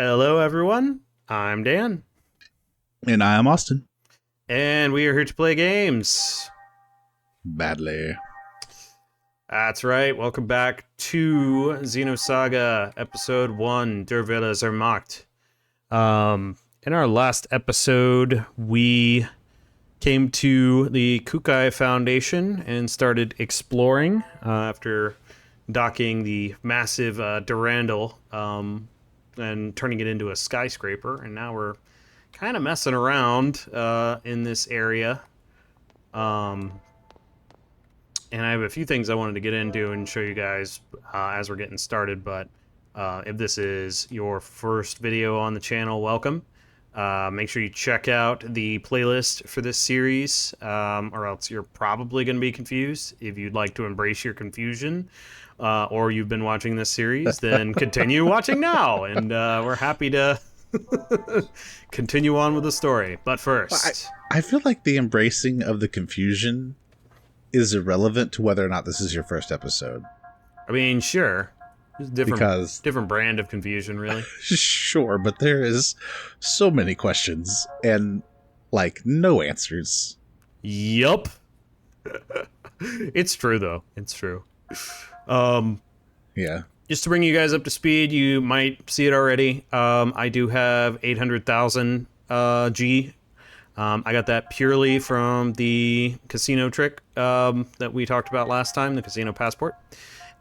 Hello, everyone. I'm Dan, And I am Austin. and we are here to play games. Badly. That's right. Welcome back to Xenosaga, Episode 1, Der Wille ist Macht. In our last episode, we came to the Kukai Foundation and started exploring after docking the massive Durandal and turning it into a skyscraper. And now we're kind of messing around in this area. And I have a few things I wanted to get into and show you guys as we're getting started. But if this is your first video on the channel, welcome. Make sure you check out the playlist for this series, or else you're probably going to be confused. If you'd like to embrace your confusion, or you've been watching this series, then continue watching now, and we're happy to continue on with the story. But first, I feel like the embracing of the confusion is irrelevant to whether or not this is your first episode. I mean, sure. Different brand of confusion, really. Sure, but there is so many questions and, like, no answers. Yup. It's true, though. It's true. Yeah. Just to bring you guys up to speed, you might see it already. I do have 800,000 G. I got that purely from the casino trick that we talked about last time, the casino passport.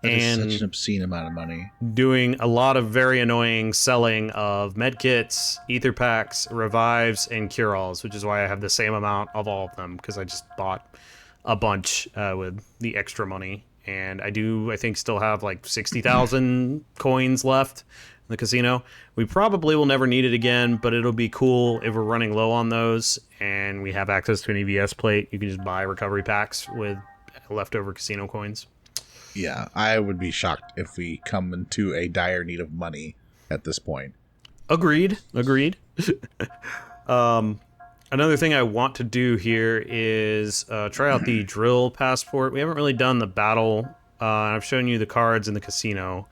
That is such an obscene amount of money. Doing a lot of very annoying selling of medkits, ether packs, revives, and cure-alls, which is why I have the same amount of all of them, because I just bought a bunch with the extra money. And I think, still have like 60,000 coins left in the casino. We probably will never need it again, but it'll be cool if we're running low on those and we have access to an EVS plate. You can just buy recovery packs with leftover casino coins. Yeah, I would be shocked if we come into a dire need of money at this point. Agreed. Another thing I want to do here is try out the drill passport. We haven't really done the battle. I've shown you the cards in the casino.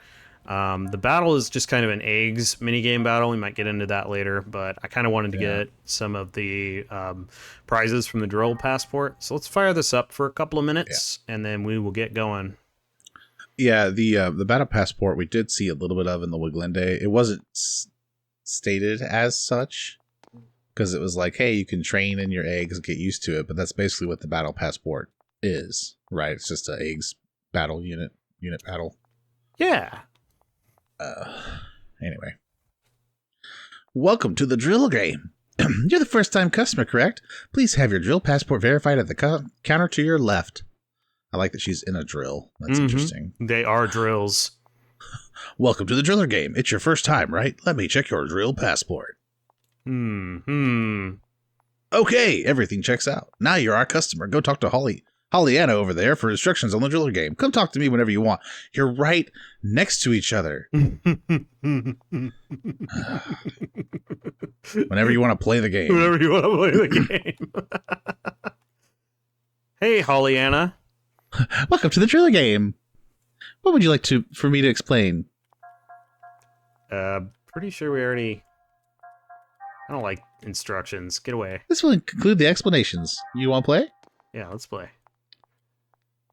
The battle is just kind of an eggs minigame battle. We might get into that later, but I kind of wanted to get some of the prizes from the drill passport. So let's fire this up for a couple of minutes, and then we will get going. Yeah, the battle passport we did see a little bit of in the Wiglende. It wasn't stated as such, because it was like, hey, you can train in your eggs and get used to it, but that's basically what the battle passport is, right? It's just an eggs battle unit battle. Yeah. Anyway. Welcome to the drill game. You're the first time customer, correct? Please have your drill passport verified at the counter to your left. I like that she's in a drill. That's interesting. They are drills. Welcome to the driller game. It's your first time, right? Let me check your drill passport. Okay, everything checks out. Now you're our customer. Go talk to Hollyanna over there for instructions on the driller game. Come talk to me whenever you want. You're right next to each other. Whenever you want to play the game. Whenever you want to play the game. Hey, Hollyanna. Welcome to the driller game. What would you like for me to explain? Pretty sure we already... I don't like instructions. Get away. This will conclude the explanations. You want to play? Yeah, let's play.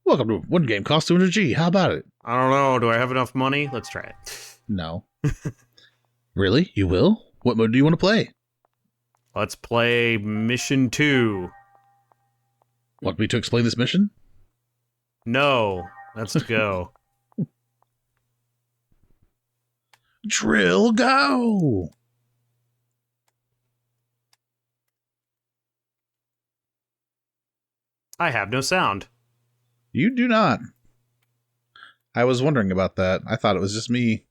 Welcome to one game cost 200G. How about it? I don't know. Do I have enough money? Let's try it. No. Really? You will? What mode do you want to play? Let's play Mission 2. Want me to explain this mission? No. Let's go. Drill go! I have no sound. You do not. I was wondering about that. I thought it was just me.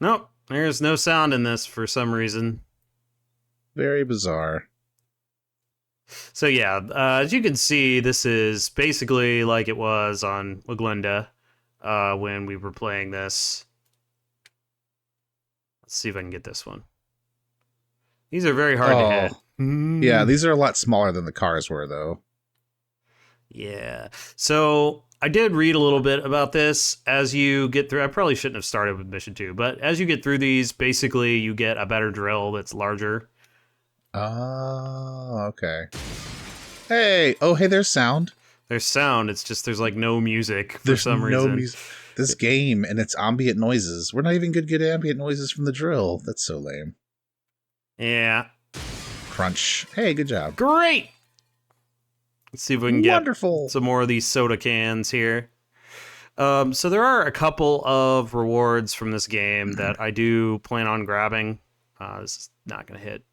Nope. There's no sound in this for some reason. Very bizarre. So yeah, as you can see, this is basically like it was on Wiglende when we were playing this. Let's see if I can get this one. These are very hard to hit. Yeah, these are a lot smaller than the cars were, though. Yeah. So I did read a little bit about this as you get through. I probably shouldn't have started with mission 2, but as you get through these, basically you get a better drill that's larger. Oh, okay. Hey, there's sound. There's sound. It's just there's like no music for There's some no reason. music. This game and its ambient noises. We're not even good get ambient noises from the drill. That's so lame. Yeah. Crunch. Hey, good job. Great. Let's see if we can get Wonderful. some more of these soda cans here. So there are a couple of rewards from this game that I do plan on grabbing. This is not going to hit.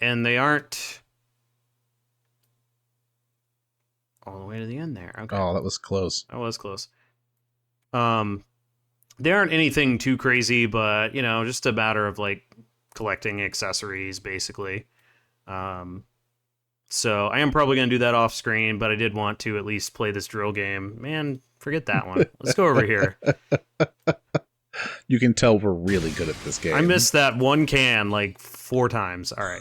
And they aren't all the way to the end there. Okay. Oh, that was close. That was close. They aren't anything too crazy, but, you know, just a matter of, like, collecting accessories, basically. So I am probably going to do that off screen, but I did want to at least play this drill game. Man, forget that one. Let's go over here. You can tell we're really good at this game. I missed that one can like 4 times. All right.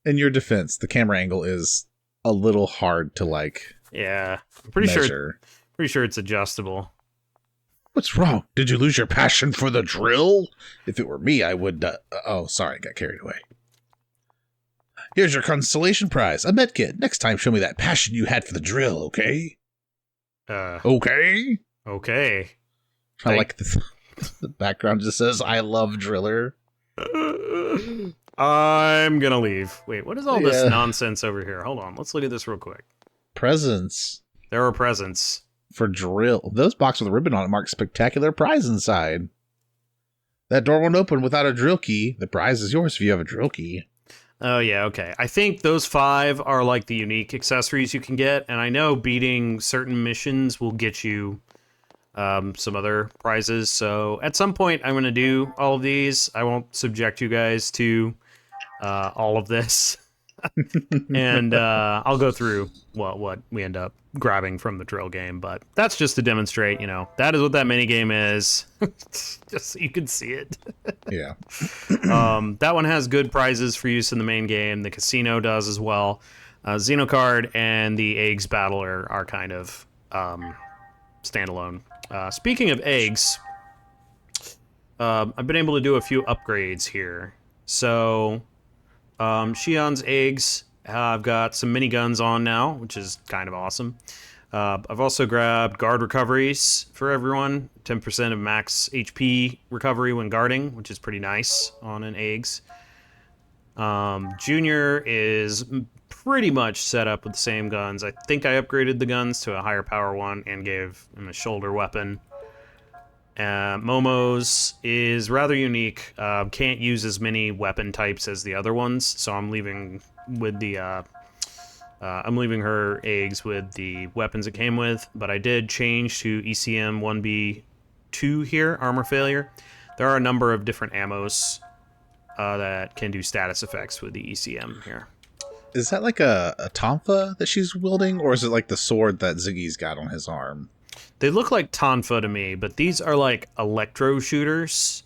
In your defense, the camera angle is a little hard to like. Yeah, I'm pretty sure it's adjustable. What's wrong? Did you lose your passion for the drill? If it were me, I would. Oh, sorry, got carried away. Here's your consolation prize, a medkit. Next time, show me that passion you had for the drill, okay? Okay. Okay. I like this. The background just says, "I love Driller." I'm gonna leave. Wait, what is all this nonsense over here? Hold on, let's look at this real quick. Presents. There are presents. For drill. Those boxes with a ribbon on it mark spectacular prize inside. That door won't open without a drill key. The prize is yours if you have a drill key. Oh, yeah, okay. I think those 5 are like the unique accessories you can get, and I know beating certain missions will get you some other prizes. So at some point, I'm going to do all of these. I won't subject you guys to all of this. And I'll go through what we end up grabbing from the drill game, but that's just to demonstrate, you know, that is what that mini game is. Just so you can see it. Yeah. That one has good prizes for use in the main game. The casino does as well. Xenocard and the eggs battle are kind of standalone. Speaking of eggs, I've been able to do a few upgrades here. So Shion's eggs, I've got some miniguns on now, which is kind of awesome. I've also grabbed guard recoveries for everyone, 10% of max HP recovery when guarding, which is pretty nice on an eggs. Junior is pretty much set up with the same guns. I think I upgraded the guns to a higher power one and gave him a shoulder weapon. Momo's is rather unique. Can't use as many weapon types as the other ones, so I'm leaving with the I'm leaving her eggs with the weapons it came with. But I did change to ECM 1B2 here, armor failure. There are a number of different ammos that can do status effects with the ECM here. Is that like a tonfa that she's wielding, or is it like the sword that Ziggy's got on his arm? They look like Tonfa to me, but these are like electro shooters.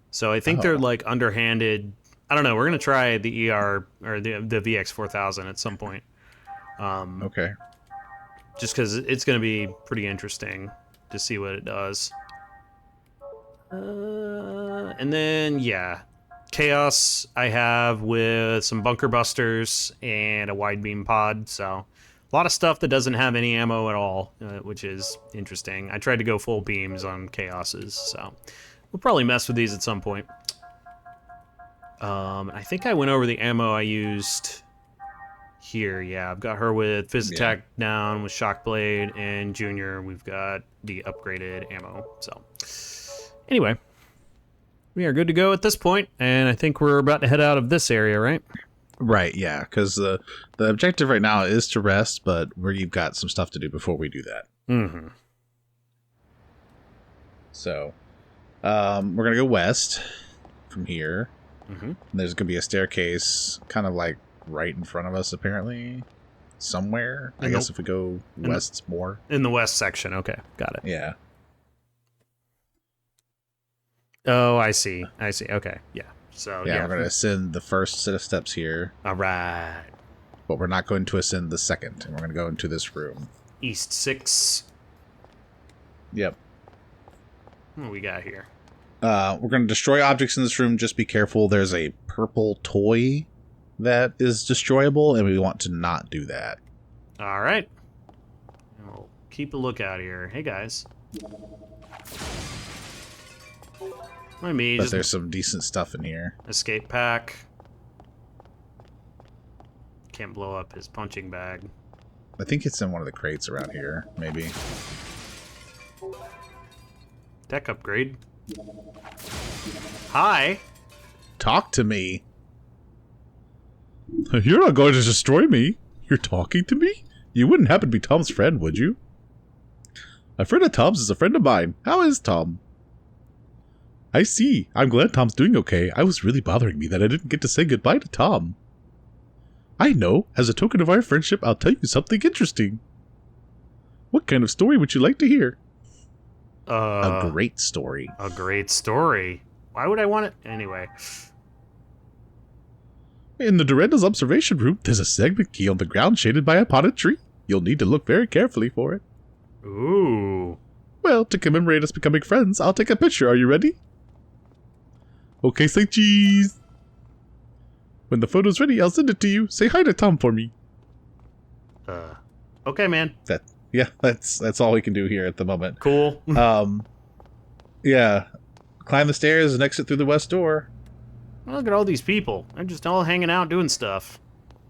So I think they're like underhanded. I don't know. We're going to try the ER or the VX4000 at some point. Okay. Just because it's going to be pretty interesting to see what it does. And then, yeah. Chaos I have with some bunker busters and a wide beam pod. So a lot of stuff that doesn't have any ammo at all, which is interesting. I tried to go full beams on Chaoses, so we'll probably mess with these at some point. I think I went over the ammo I used here. Yeah, I've got her with Fizz Attack down with Shock Blade, and Junior, we've got the upgraded ammo. So anyway, we are good to go at this point, and I think we're about to head out of this area, right? Right, yeah, because the objective right now is to rest, but you've got some stuff to do before we do that. Mm-hmm. So, we're going to go west from here. Mm-hmm. There's going to be a staircase kind of like right in front of us, apparently, somewhere. I guess if we go west more. In the west section, okay, got it. Yeah. Oh, I see. Okay, yeah. So yeah, we're going to ascend the first set of steps here. All right. but we're not going to ascend the second. And we're going to go into this room. East 6. Yep. What do we got here? We're going to destroy objects in this room. Just be careful. There's a purple toy that is destroyable, and we want to not do that. All right. We'll keep a lookout here. Hey, guys. Let me But just there's some decent stuff in here. escape pack. Can't blow up his punching bag. I think it's in one of the crates around here, maybe. Tech upgrade. Hi. Talk to me. You're not going to destroy me. You're talking to me? You wouldn't happen to be Tom's friend, would you? A friend of Tom's is a friend of mine. How is Tom? I see. I'm glad Tom's doing okay. I was really bothering me that I didn't get to say goodbye to Tom. I know. As a token of our friendship, I'll tell you something interesting. What kind of story would you like to hear? A great story. A great story. Why would I want it? Anyway. In the Durandal's observation room, there's a segment key on the ground shaded by a potted tree. You'll need to look very carefully for it. Ooh. Well, to commemorate us becoming friends, I'll take a picture. Are you ready? Okay, say cheese. When the photo's ready, I'll send it to you. Say hi to Tom for me. Okay, man. That's all we can do here at the moment. Cool. Yeah. Climb the stairs and exit through the west door. Look at all these people. They're just all hanging out doing stuff.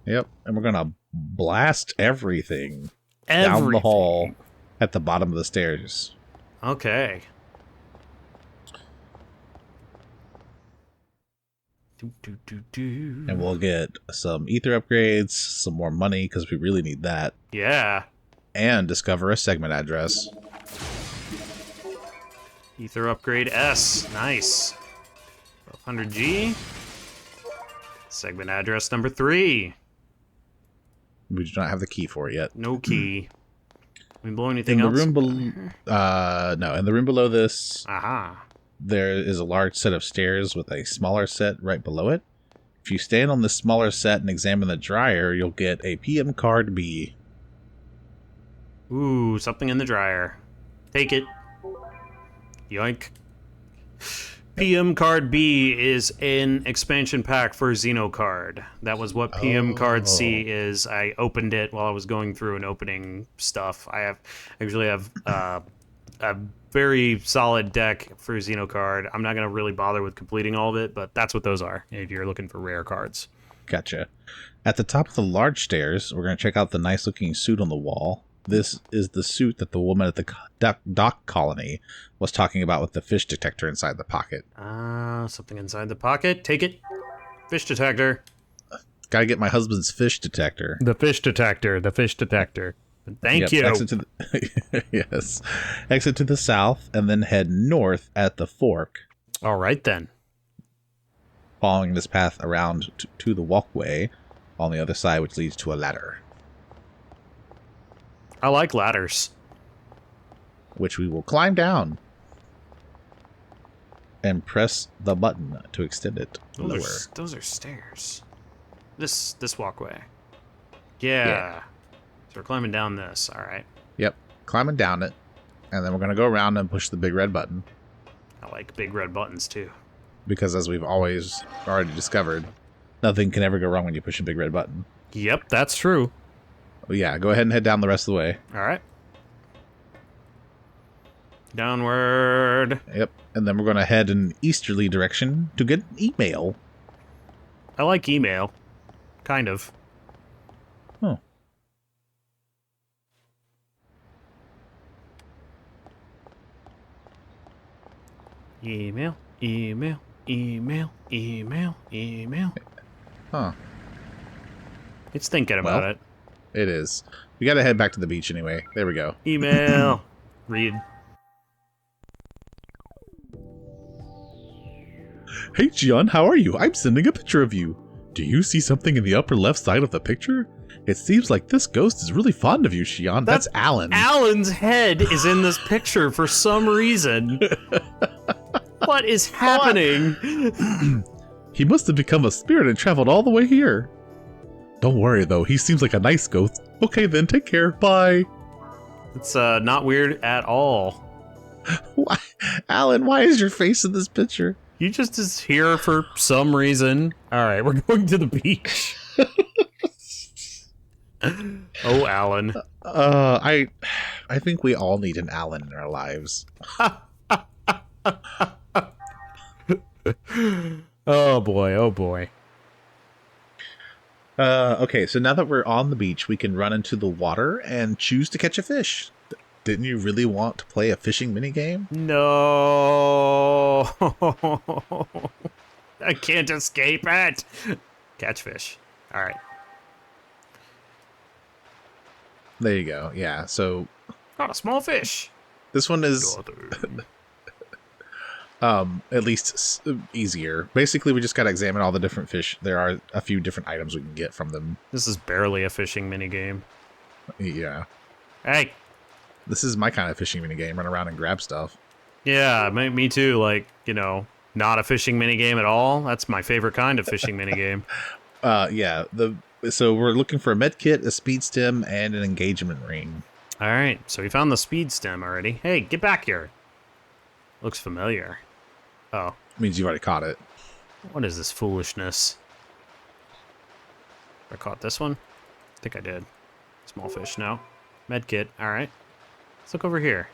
Yep. And we're gonna blast everything down the hall at the bottom of the stairs. Okay. And we'll get some ether upgrades, some more money, because we really need that. Yeah. And discover a segment address. Ether upgrade S. Nice. 1200G. Segment address number 3. We do not have the key for it yet. No key. We blow anything In the else? room below, no. In the room below this, Aha. there is a large set of stairs with a smaller set right below it. If you stand on the smaller set and examine the dryer, you'll get a PM card B. Ooh, something in the dryer. Take it. Yoink. PM card B is an expansion pack for Xenocard. That was what PM card C is. I opened it while I was going through and opening stuff. I actually have a very solid deck for Xenocard. I'm not going to really bother with completing all of it, but that's what those are if you're looking for rare cards. Gotcha. At the top of the large stairs, we're going to check out the nice looking suit on the wall. This is the suit that the woman at the dock colony was talking about with the fish detector inside the pocket. Something inside the pocket. Take it. Fish detector. Gotta get my husband's fish detector. The fish detector. The fish detector. Thank you. Exit to the yes. Exit to the south and then head north at the fork. All right, then. Following this path around to the walkway on the other side, which leads to a ladder. I like ladders. Which we will climb down. And press the button to extend it lower. Those are stairs. This walkway. Yeah. So we're climbing down this. All right. Yep. Climbing down it. And then we're going to go around and push the big red button. I like big red buttons, too. Because as we've always already discovered, nothing can ever go wrong when you push a big red button. Yep, that's true. Well, yeah, go ahead and head down the rest of the way. All right. Downward. Yep. And then we're going to head in an easterly direction to get an email. I like email. Kind of. Oh. Email, email, email, email, email. Huh. It's thinking about it. It is. We got to head back to the beach anyway. There we go. Email. Read. Hey, Shion, how are you? I'm sending a picture of you. Do you see something in the upper left side of the picture? It seems like this ghost is really fond of you, Shion. That's Alan. Alan's head is in this picture for some reason. What is happening? He must have become a spirit and traveled all the way here. Don't worry, though. He seems like a nice ghost. Okay, then. Take care. Bye. It's not weird at all. Why? Alan, why is your face in this picture? You just is here for some reason. All right, we're going to the beach. Oh, Alan. I think we all need an Alan in our lives. Oh boy, oh boy. Okay, so now that we're on the beach, we can run into the water and choose to catch a fish. Didn't you really want to play a fishing minigame? No. I can't escape it. Catch fish. All right. There you go. Yeah, so Caught a small fish. this one is at least easier. Basically, we just got to examine all the different fish. There are a few different items we can get from them. This is barely a fishing minigame. Yeah. Hey. This is my kind of fishing minigame. Run around and grab stuff. Yeah, me too. Like, you know, not a fishing minigame at all. That's my favorite kind of fishing minigame. Yeah. So we're looking for a med kit, a speed stem, and an engagement ring. All right, so we found the speed stem already. Hey, get back here. Looks familiar. Oh. Means you've already caught it. What is this foolishness? I caught this one? I think I did. Small fish now. Medkit. All right. Let's look over here.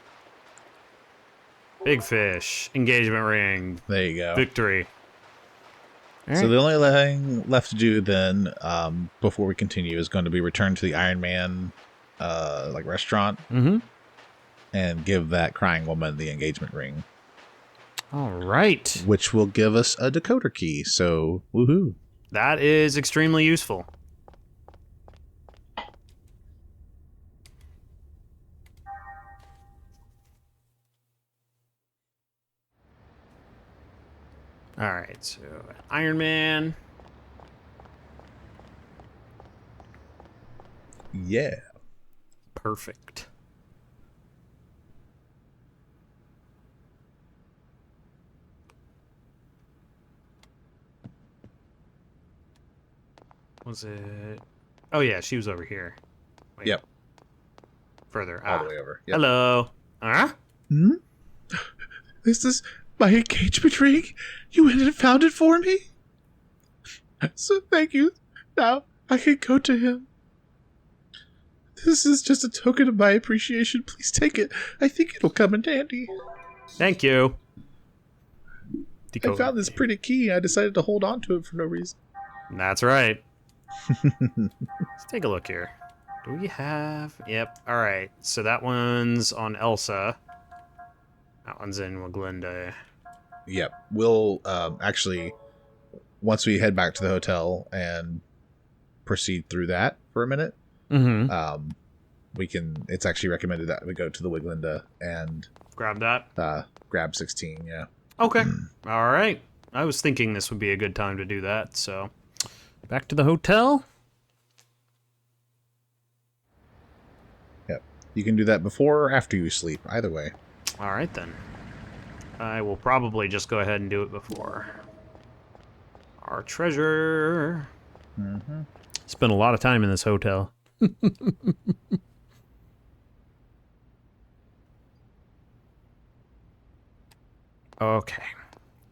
Big fish. Engagement ring. There you go. Victory. All So right. the only thing left to do then, before we continue, is going to be return to the Iron Man, like restaurant, and give that crying woman the engagement ring, All right. which will give us a decoder key. So woohoo! That is extremely useful. All right, so Iron Man. Yeah. Perfect. Was it? Oh yeah, she was over here. Wait. Yep. Further. All the way over. Yep. Hello. Huh? Hmm? This is my engagement ring. You went and found it for me. So thank you. Now I can go to him. This is just a token of my appreciation. Please take it. I think it'll come in handy. Thank you. I found this pretty key. I decided to hold on to it for no reason. That's right. Let's take a look here. Do we have... Yep. All right. So that one's on Elsa. That one's in Waglinde. Yep. We'll actually, once we head back to the hotel and proceed through that for a minute, we can. It's actually recommended that we go to the Wiglinde and grab that. Grab 16. Yeah. Okay. All right. I was thinking this would be a good time to do that. So, back to the hotel. Yep. You can do that before or after you sleep. Either way. All right then. I will probably just go ahead and do it before. Our treasure. Spent a lot of time in this hotel. Okay.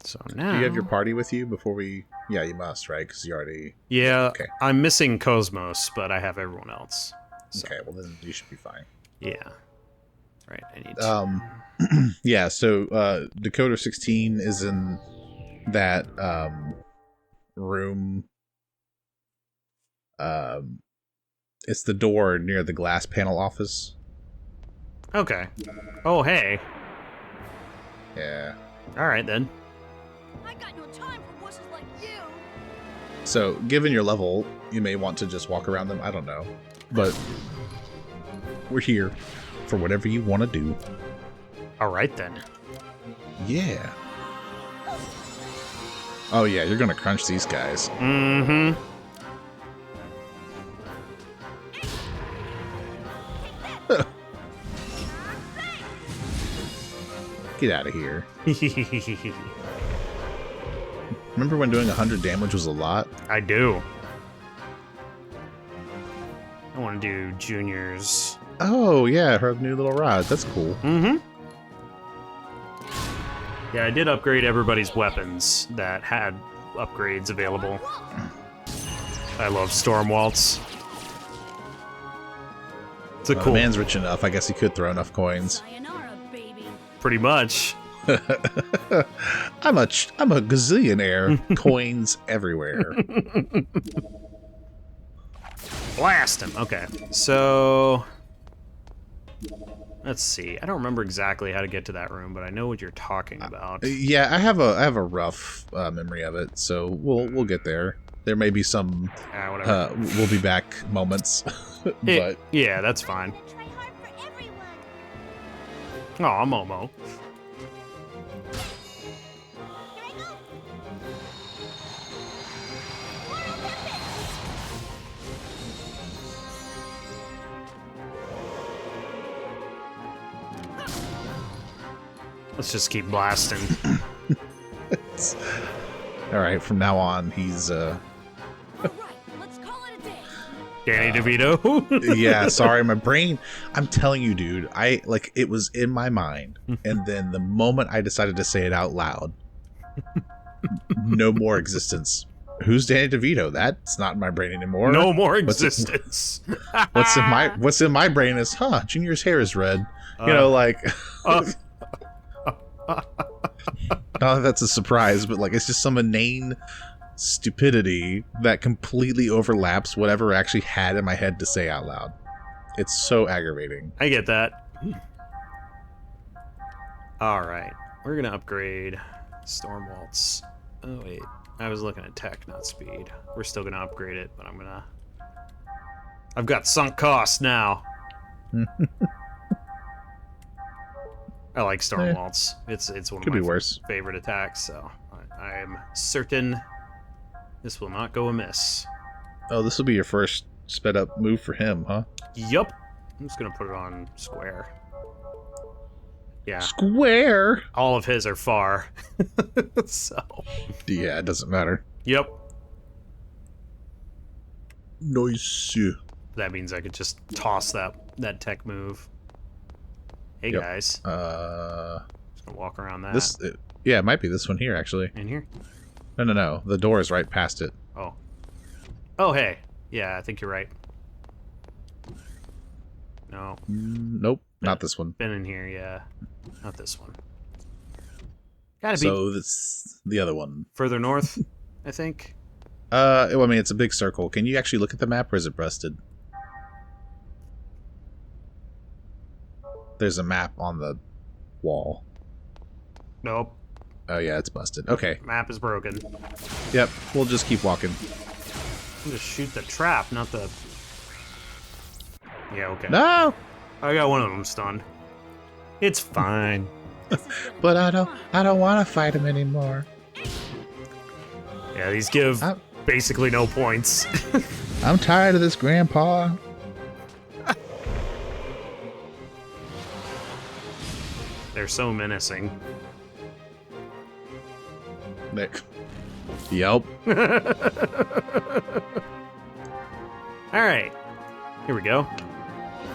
So now... Do you have your party with you before we... Yeah, you must, right? Because you already... Yeah, Okay. I'm missing Kos-mos, but I have everyone else. So, Okay, well then you should be fine. yeah. Right, I need to... Yeah, so Decoder 16 is in that room. It's the door near the glass panel office. Okay. Oh, hey. Yeah. All right, then. I got no time for wusses like you. So, given your level, you may want to just walk around them. I don't know. But we're here for whatever you want to do. All right, then. Yeah. Oh, yeah, you're going to crunch these guys. Mm-hmm. Get out of here. Remember when doing 100 damage was a lot? I do. I want to do juniors. Oh, yeah, her new little rod. That's cool. Mm-hmm. Yeah, I did upgrade everybody's weapons that had upgrades available. I love Storm Waltz. It's a The cool... man's rich enough. I guess he could throw enough coins. Sayonara, baby. Pretty much. I'm a gazillionaire. Coins everywhere. Blast him. Okay, so... Let's see. I don't remember exactly how to get to that room, but I know what you're talking about. Yeah, I have a rough memory of it, so we'll get there. There may be some Whatever. we'll be back moments, but Yeah, that's fine. Try hard for everyone. Oh, Momo. Here I go. Let's just keep blasting. all right. From now on, he's All right, let's call it a day. Danny DeVito. yeah. Sorry, my brain. I'm telling you, dude. It was in my mind, and then the moment I decided to say it out loud, no more existence. Who's Danny DeVito? That's not in my brain anymore. No more existence. What's in my brain is, Junior's hair is red. You know, like. Not that that's a surprise, but like it's just some inane stupidity that completely overlaps whatever I actually had in my head to say out loud. It's so aggravating. I get that. All right, we're gonna upgrade Storm Waltz. Oh wait, I was looking at tech, not speed. We're still gonna upgrade it, but I've got sunk cost now. I like Storm Waltz. It's one Could of be my worse. favorite attacks, so I am certain this will not go amiss. Oh, this will be your first sped up move for him, huh? Yup. I'm just gonna put it on square. Yeah, Square. all of his are far. So. Yeah, it doesn't matter. Yep. Nice. That means I could just toss that tech move. Hey Yep. guys. Just gonna walk around that. Yeah, it might be this one here actually. In here? No. The door is right past it. Oh. Oh hey. Yeah, I think you're right. No. Nope, not this one. Been in here, yeah. Not this one. Gotta be So this the other one. further north, I think. Well, I mean, it's a big circle. Can you actually look at the map, or is it busted? There's a map on the wall. Nope. Oh yeah, it's busted. Okay. Map is broken. Yep. We'll just keep walking. I'll just shoot the trap, not the... Yeah, okay. No, I got one of them stunned. It's fine. but I don't want to fight him anymore. Yeah, these give I'm- basically no points. I'm tired of this, Grandpa. They're so menacing. Nick. Yep. Alright. Here we go.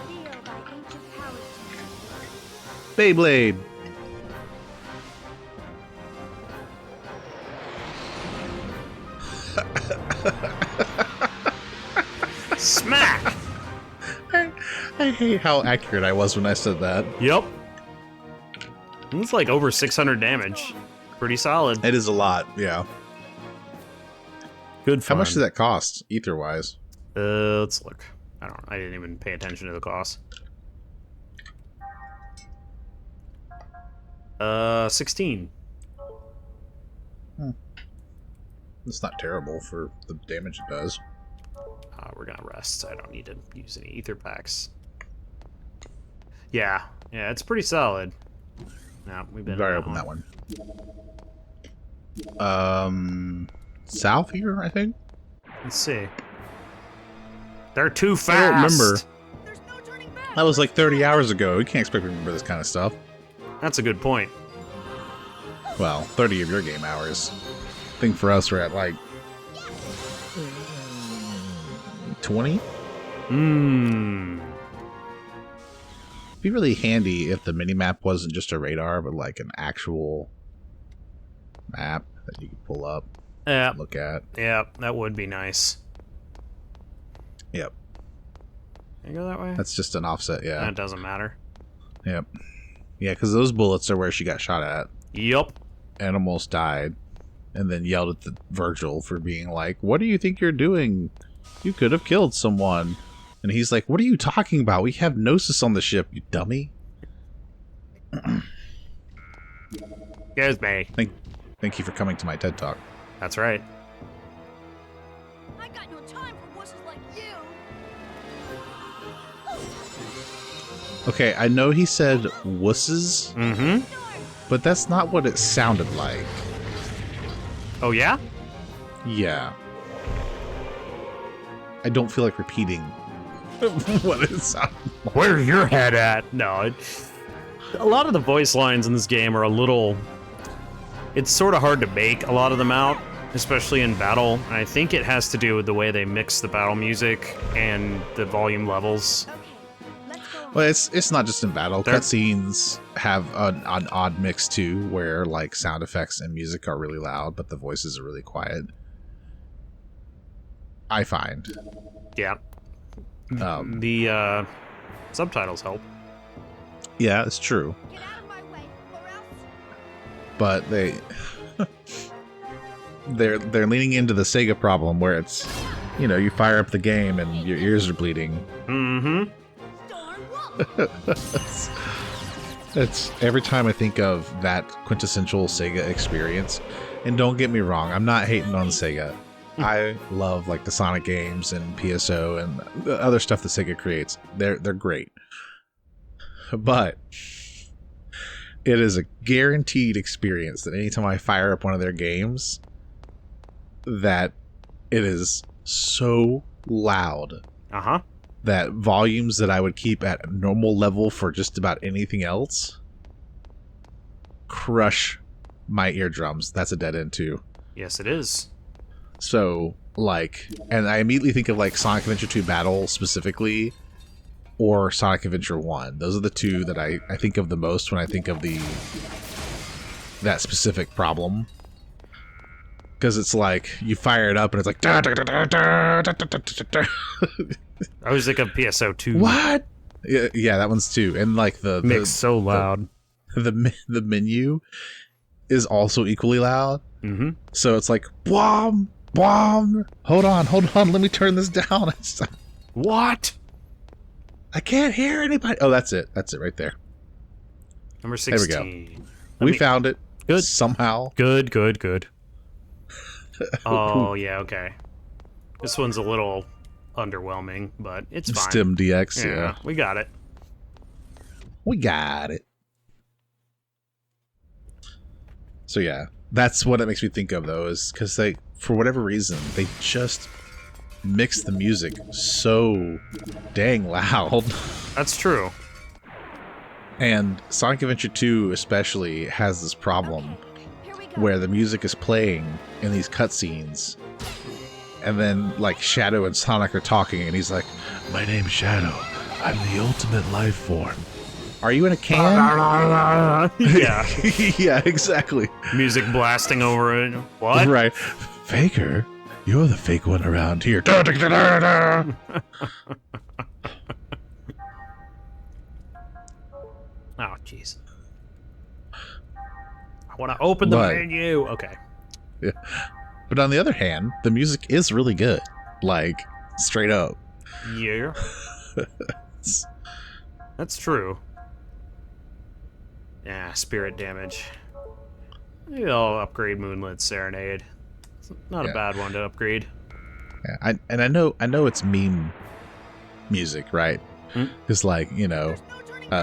Revealed by ancient powers. Beyblade. Smack! I hate how accurate I was when I said that. Yep. It's like over 600 damage. Pretty solid. It is a lot, yeah. Good How fun. much does that cost, ether-wise? Let's look. I didn't even pay attention to the cost. 16. It's not terrible for the damage it does. We're gonna rest. I don't need to use any ether packs. Yeah, it's pretty solid. No, we've been Very in open that one. South here, I think. Let's see. They're too fast. I don't remember. There's no turning back. That was like 30 hours ago. You can't expect me to remember this kind of stuff. That's a good point. Well, 30 of your game hours. I think for us we're at like 20? Mmm. It'd be really handy if the minimap wasn't just a radar, but like an actual map that you could pull up, Yeah. look at. Yeah, that would be nice. Yep. Can you go that way? That's just an offset, yeah. That doesn't matter. Yep. Yeah, because those bullets are where she got shot at Yup. and almost died, and then yelled at the Virgil for being like, "What do you think you're doing? You could have killed someone." And he's like, "What are you talking about? We have Gnosis on the ship, you dummy." Excuse me. Thank you for coming to my TED Talk. That's right. I got no time for wusses like you. Okay, I know he said wusses, Mm-hmm. but that's not what it sounded like. Oh, yeah? Yeah. I don't feel like repeating what it sounded like. Where's your head at? No, a lot of the voice lines in this game are a little... It's sort of hard to make a lot of them out, especially in battle. And I think it has to do with the way they mix the battle music and the volume levels. Okay, let's go. Well, it's not just in battle. They're- Cutscenes have an odd mix too, where like sound effects and music are really loud, but the voices are really quiet. I find. Yeah. Um, The subtitles help. yeah, it's true, Get out of my way, or else. but they're leaning into the Sega problem where it's, you know, you fire up the game and your ears are bleeding. Mm-hmm. Darn wolf. It's every time I think of that quintessential Sega experience, and don't get me wrong, I'm not hating on Sega. I love like the Sonic games and PSO and the other stuff that Sega creates. They're great. But it is a guaranteed experience that anytime I fire up one of their games, that it is so loud Uh-huh. that volumes that I would keep at a normal level for just about anything else crush my eardrums. That's a dead end too. Yes, it is. So, like, and I immediately think of like Sonic Adventure 2 Battle specifically, or Sonic Adventure 1. Those are the two that I think of the most when I think of that specific problem. Because it's like, you fire it up and it's like, da, da, da, da, da, da, da, da, da. I always think of PSO 2. What? Yeah, that one's too. And like the Mix so loud. the menu is also equally loud. Mm-hmm. So it's like, bwom, bwom. Hold on, let me turn this down. It's like, What? I can't hear anybody. Oh, that's it right there. Number There we 16. go. We found it. Good. Somehow. Good. Oh, yeah, okay. This one's a little underwhelming, but it's fine. Stim DX, yeah. We got it. We got it. So yeah, that's what it makes me think of though, is because they, for whatever reason, they just mix the music so dang loud. That's true. And Sonic Adventure 2 especially has this problem Here we go. where the music is playing in these cutscenes, and then like Shadow and Sonic are talking, and he's like, "My name's Shadow. I'm the ultimate life form. Are you in a can?" Yeah. Yeah, exactly. Music blasting over it. What? Right. Faker, you're the fake one around here. Da, da, da, da, da. Oh, jeez. I want to open the But- menu. Okay. But on the other hand, the music is really good. Like, straight up. Yeah. That's true. Yeah, spirit damage. Maybe I'll upgrade Moonlit Serenade. It's not Yeah. a bad one to upgrade. Yeah, I know it's meme music, right? Hmm? Because like, you know,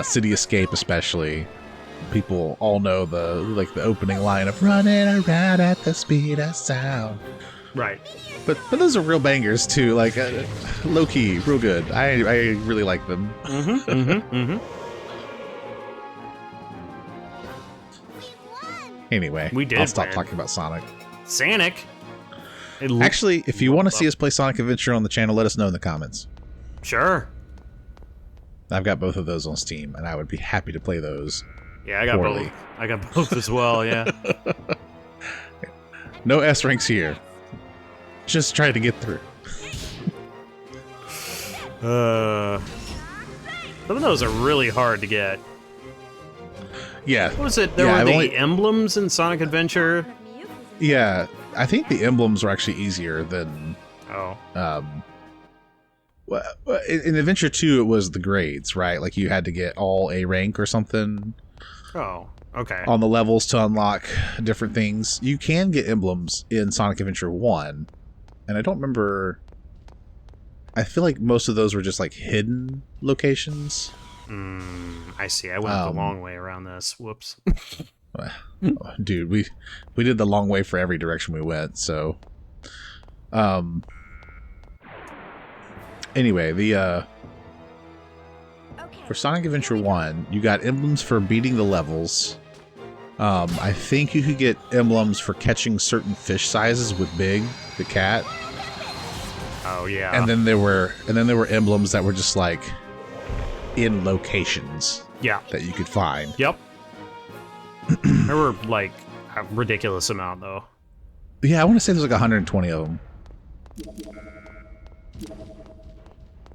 City Escape especially, people all know the opening line of "running around at the speed of sound." Right. But those are real bangers too. Like low key, real good. I really like them. Anyway, We did I'll stop win. talking about Sonic. Sonic. Actually, if you want to see us play Sonic Adventure on the channel, let us know in the comments. Sure. I've got both of those on Steam, and I would be happy to play those. Yeah, I got Poorly. both. I got both as well, yeah. No S ranks here. Just try to get through. Some of those are really hard to get. Yeah. What was it? There Yeah, were I've the only- emblems in Sonic Adventure. Yeah, I think the emblems are actually easier than Oh. well, in Adventure 2 it was the grades, right? Like you had to get all A rank or something Oh, okay. on the levels to unlock different things. You can get emblems in Sonic Adventure 1, and I don't remember. I feel like most of those were just like hidden locations. I see. I went the long way around this. Whoops. Dude, we did the long way for every direction we went, so anyway, the for Sonic Adventure 1, you got emblems for beating the levels. I think you could get emblems for catching certain fish sizes with Big, the cat. Oh yeah. And then there were emblems that were just like in locations yeah. that you could find. Yep. There were like a ridiculous amount though. Yeah, I want to say there's like 120 of them.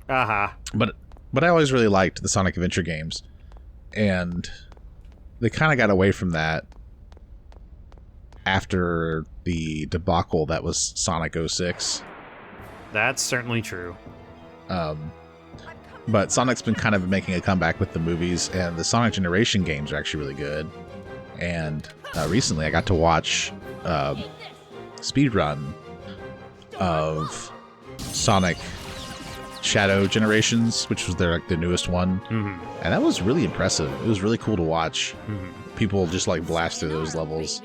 Aha. But I always really liked the Sonic Adventure games, and they kind of got away from that after the debacle that was Sonic 06. That's certainly true. But Sonic's been kind of making a comeback with the movies, and the Sonic Generation games are actually really good. And recently I got to watch speedrun of Sonic Shadow Generations, which was their newest one. Mm-hmm. And that was really impressive. It was really cool to watch. Mm-hmm. People just like blast through those levels.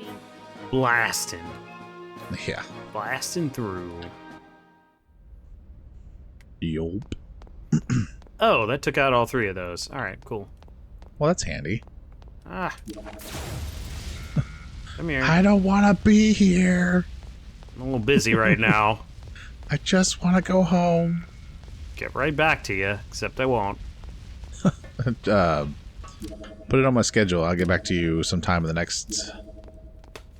Blasting. Yeah. Blasting through. Yup. Oh, that took out all three of those. All right, cool. Well, that's handy. Ah. Come here. I don't want to be here. I'm a little busy right now. I just want to go home. Get right back to you, except I won't. Put it on my schedule. I'll get back to you sometime in the next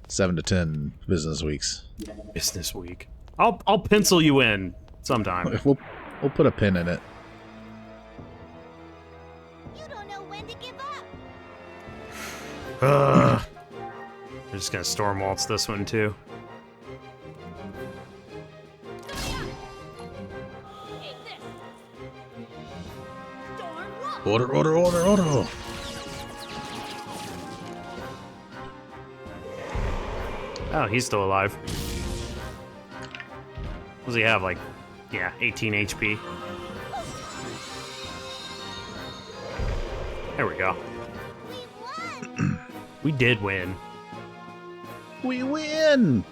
7 to 10 business weeks. Business week. I'll pencil you in sometime. We'll put a pin in it. You don't know when to give up. Ugh. I'm just gonna storm waltz this one too. Take this. Storm walk. Order. Oh, he's still alive. What does he have? Like, yeah, 18 HP. There we go. We won. We did win. We win!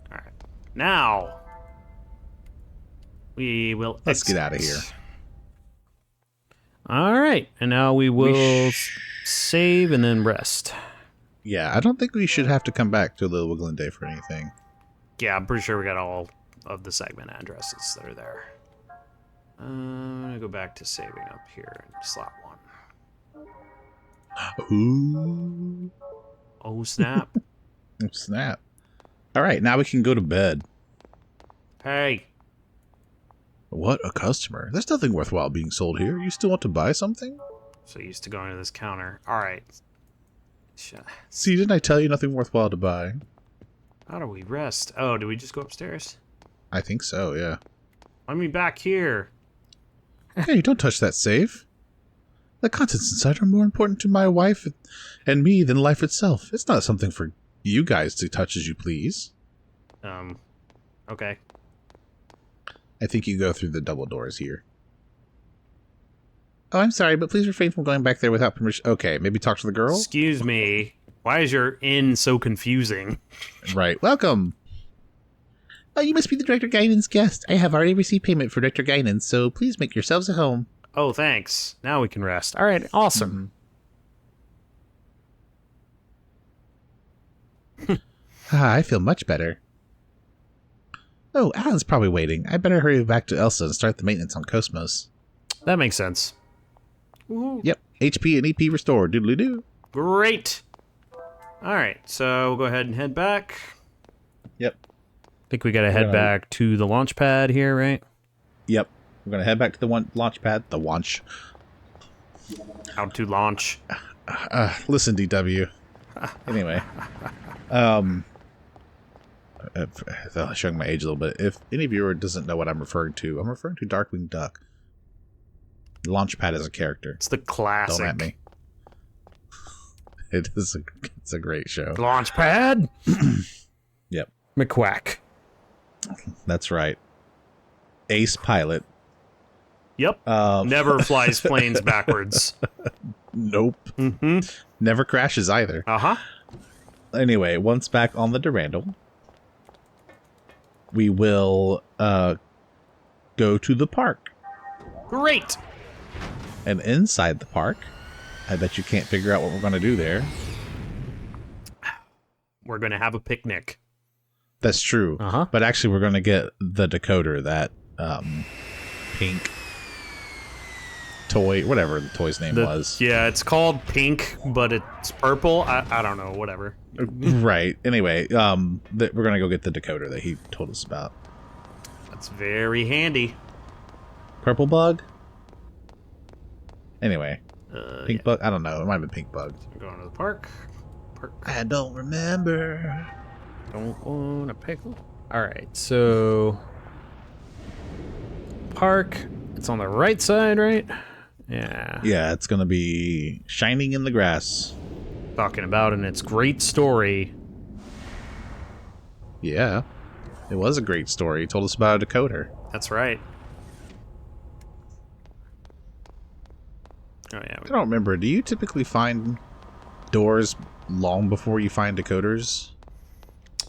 Alright. Now, we will Let's get exit. out of here. Alright, and now we will save and then rest. Yeah, I don't think we should have to come back to Little Wiggling Day for anything. Yeah, I'm pretty sure we got all of the segment addresses that are there. I'm gonna go back to saving up here in slot 1. Ooh. Oh, snap. Snap. Alright, now we can go to bed. Hey. What? A customer? There's nothing worthwhile being sold here. You still want to buy something? So used to going to this counter. Alright. See, didn't I tell you nothing worthwhile to buy? How do we rest? Oh, do we just go upstairs? I think so, yeah. Let me back here. Hey, don't touch that safe. The contents inside are more important to my wife and me than life itself. It's not something for you guys to touch as you please. Okay. I think you go through the double doors here. Oh, I'm sorry, but please refrain from going back there without permission. Okay, maybe talk to the girl? Excuse me. Why is your inn so confusing? Right. Welcome. Oh, you must be the Director Guinan's guest. I have already received payment for Director Guinan, so please make yourselves at home. Oh, thanks. Now we can rest. All right, awesome. I feel much better. Oh, Alan's probably waiting. I better hurry back to Elsa and start the maintenance on Kos-mos. That makes sense. Yep. HP and EP restored. Doodly-doo. Great. All right, so we'll go ahead and head back. Yep. I think we got to head back to the launch pad here, right? Yep. We're going to head back to the launch pad. The launch. How to launch. Listen, DW. Anyway. Showing my age a little bit. If any viewer doesn't know what I'm referring to Darkwing Duck. Launchpad is a character. It's the classic. Don't at me. It's a great show. Launchpad? Yep. McQuack. That's right. Ace pilot. Yep. Never flies planes backwards. Nope. Mm-hmm. Never crashes either. Uh-huh. Anyway, once back on the Durandal, we will go to the park. Great. And inside the park, I bet you can't figure out what we're going to do there. We're going to have a picnic. That's true. Uh-huh. But actually, we're going to get the decoder, that pink toy, whatever the toy's name was. Yeah, it's called pink, but it's purple. I don't know, whatever. Right. Anyway, we're going to go get the decoder that he told us about. That's very handy. Purple bug? Anyway. Pink yeah. bug? I don't know. It might have been pink bug. We're going to the park. I don't remember. Don't want a pickle. All right, so park. It's on the right side, right? Yeah. Yeah, it's going to be shining in the grass. Talking about in its great story. Yeah. It was a great story. He told us about a decoder. That's right. Oh, yeah. I don't remember. Do you typically find doors long before you find decoders?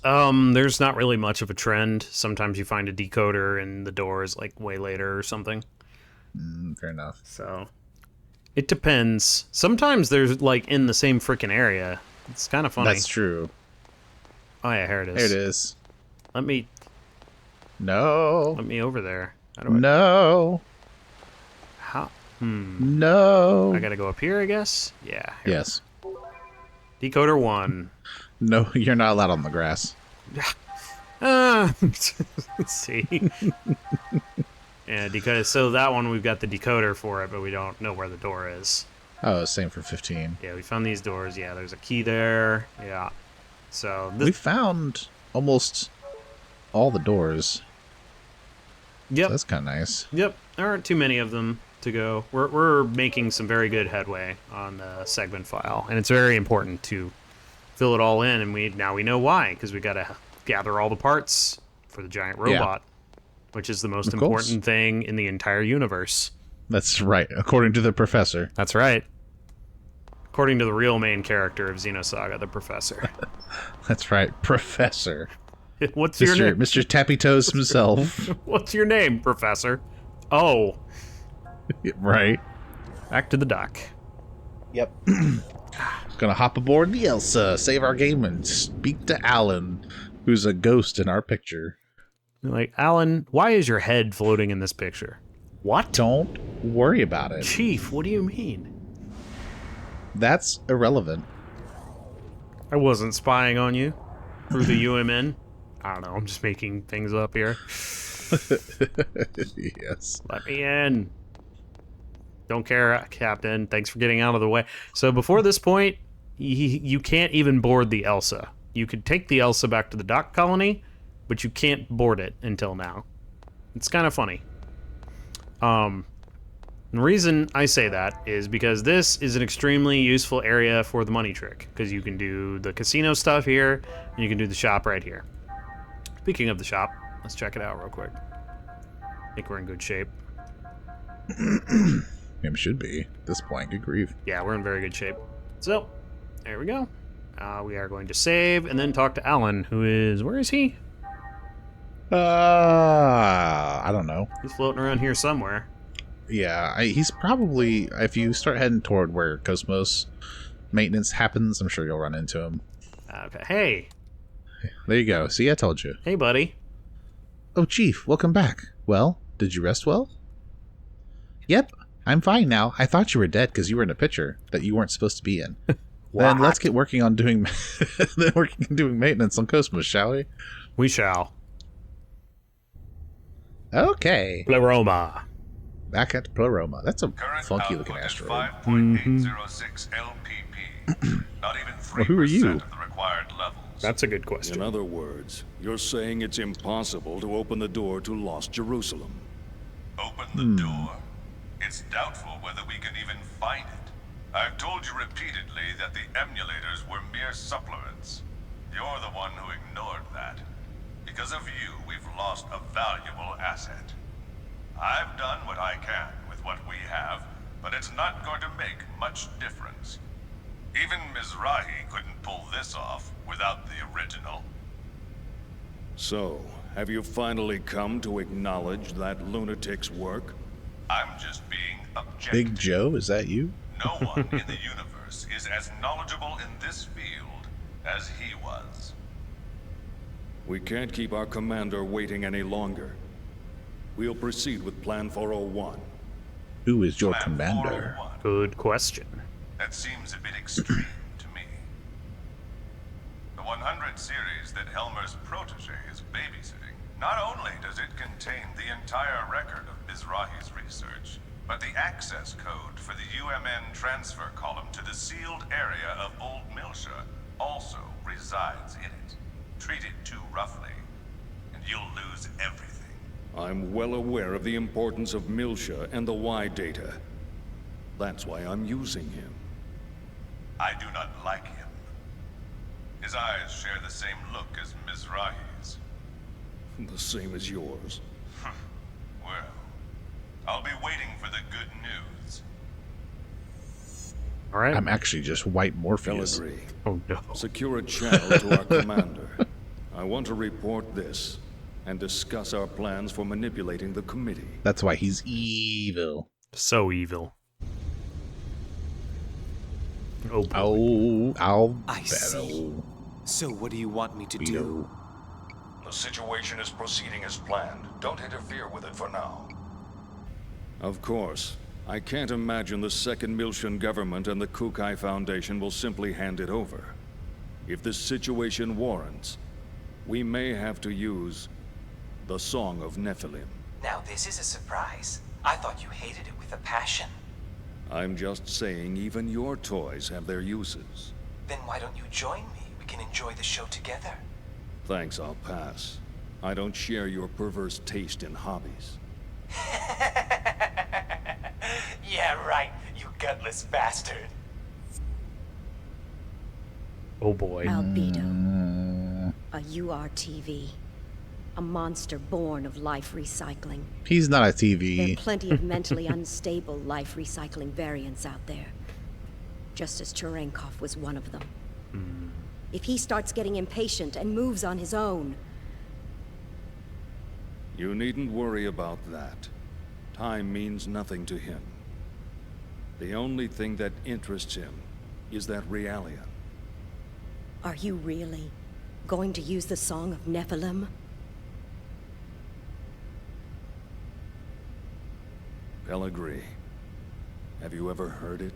There's not really much of a trend. Sometimes you find a decoder and the door is like way later or something. Fair enough. So it depends. Sometimes there's like in the same freaking area. It's kind of funny. That's true. Oh yeah, here it is. There it is. Let me No. over there. How do I? No. How? No. I gotta go up here, I guess. Yeah. Here. Yes. Decoder 1. No, you're not allowed on the grass. Let's see. Yeah, because so that one we've got the decoder for it, but we don't know where the door is. Oh, same for 15. Yeah, we found these doors. Yeah, there's a key there. Yeah. So We found almost all the doors. Yep. So that's kind of nice. Yep. There aren't too many of them to go. We're making some very good headway on the segment file, and it's very important to fill it all in. And we know why, because we got to gather all the parts for the giant robot, which is the most important thing in the entire universe. That's right, according to the professor. That's right. According to the real main character of Xenosaga, the professor. That's right, Professor. What's your name? Mr. Tappy Toes himself. What's your name, Professor? Oh. Right. Back to the dock. Yep. Gonna hop aboard the Elsa, save our game, and speak to Alan, who's a ghost in our picture. Like, Alan, why is your head floating in this picture? What? Don't worry about it. Chief, what do you mean? That's irrelevant. I wasn't spying on you through the UMN. I don't know, I'm just making things up here. Yes. Let me in. Don't care, Captain. Thanks for getting out of the way. So before this point, you can't even board the Elsa. You could take the Elsa back to the dock colony, but you can't board it until now. It's kind of funny. The reason I say that is because this is an extremely useful area for the money trick, because you can do the casino stuff here, and you can do the shop right here. Speaking of the shop, let's check it out real quick. I think we're in good shape. It should be at this point. Good grief. Yeah, we're in very good shape. So, there we go. We are going to save and then talk to Alan, who is... Where is he? I don't know. He's floating around here somewhere. Yeah, he's probably... If you start heading toward where Kos-mos maintenance happens, I'm sure you'll run into him. Okay. Hey. There you go. See, I told you. Hey, buddy. Oh, Chief, welcome back. Well, did you rest well? Yep, I'm fine now. I thought you were dead because you were in a picture that you weren't supposed to be in. Then let's get working on doing maintenance on Kos-mos, shall we? We shall. Okay. Pleroma. Back at Pleroma. That's a Current funky looking output is asteroid. 5.806 LPP. Not even 3% Well, who are you? of the required levels. That's a good question. In other words, you're saying it's impossible to open the door to Lost Jerusalem. Open the door. It's doubtful whether we can even find it. I've told you repeatedly that the emulators were mere supplements. You're the one who ignored that. Because of you, we've lost a valuable asset. I've done what I can with what we have, but it's not going to make much difference. Even Mizrahi couldn't pull this off without the original. So, have you finally come to acknowledge that lunatic's work? I'm just being objective. Big Joe, is that you? No one in the universe is as knowledgeable in this field as he was. We can't keep our commander waiting any longer. We'll proceed with Plan 401. Who is your Plan commander? 401. Good question. That seems a bit extreme to me. The 100 series that Helmer's protege is babysitting, not only does it contain the entire record of Mizrahi's research, but the access code for the UMN transfer column to the sealed area of Old Milsha also resides in it. Treat it too roughly, and you'll lose everything. I'm well aware of the importance of Milsha and the Y data. That's why I'm using him. I do not like him. His eyes share the same look as Mizrahi's. The same as yours. Well, I'll be waiting for the good news. All right. I'm actually just white Morpheus. Pellegrini, Oh, no. secure a channel to our commander. I want to report this and discuss our plans for manipulating the committee. That's why he's evil. So evil. Oh, boy. Oh, I'll I see. So what do you want me to do? The situation is proceeding as planned. Don't interfere with it for now. Of course. I can't imagine the Second Milshan government and the Kukai Foundation will simply hand it over. If the situation warrants, we may have to use the Song of Nephilim. Now this is a surprise. I thought you hated it with a passion. I'm just saying even your toys have their uses. Then why don't you join me? We can enjoy the show together. Thanks, I'll pass. I don't share your perverse taste in hobbies. Yeah, right, you gutless bastard. Oh, boy. Albedo. A URTV. A monster born of life recycling. He's not a There are TV. plenty of mentally unstable life recycling variants out there. Just as Cherenkov was one of them. If he starts getting impatient and moves on his own... You needn't worry about that. Time means nothing to him. The only thing that interests him is that Realian. Are you really going to use the Song of Nephilim? Pellegrini, have you ever heard it?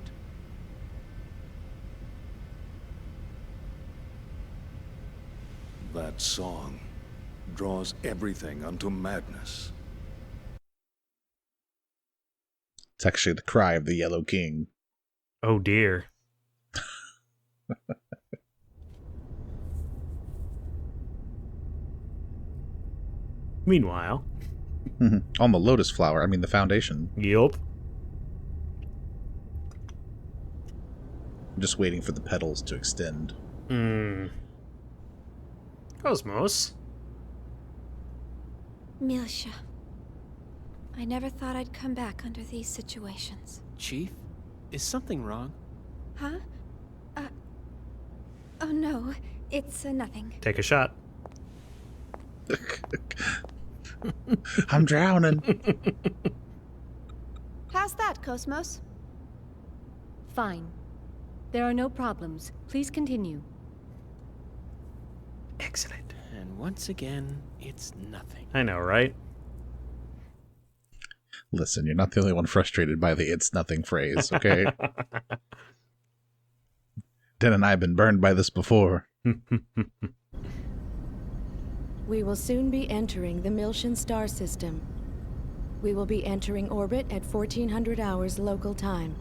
That song draws everything unto madness. It's actually the cry of the Yellow King. Oh, dear. Meanwhile, On the lotus flower, I mean the foundation. yup. I'm just waiting for the petals to extend. Kos-mos. Milsha. I never thought I'd come back under these situations. Chief, is something wrong? Huh? Oh no, it's nothing. Take a shot. I'm drowning. How's that, Kos-mos? Fine. There are no problems. Please continue. Excellent. And once again, it's nothing. I know, right? Listen, you're not the only one frustrated by the "it's nothing" phrase, okay? Den and I have been burned by this before. We will soon be entering the Miltian star system. We will be entering orbit at 1400 hours local time.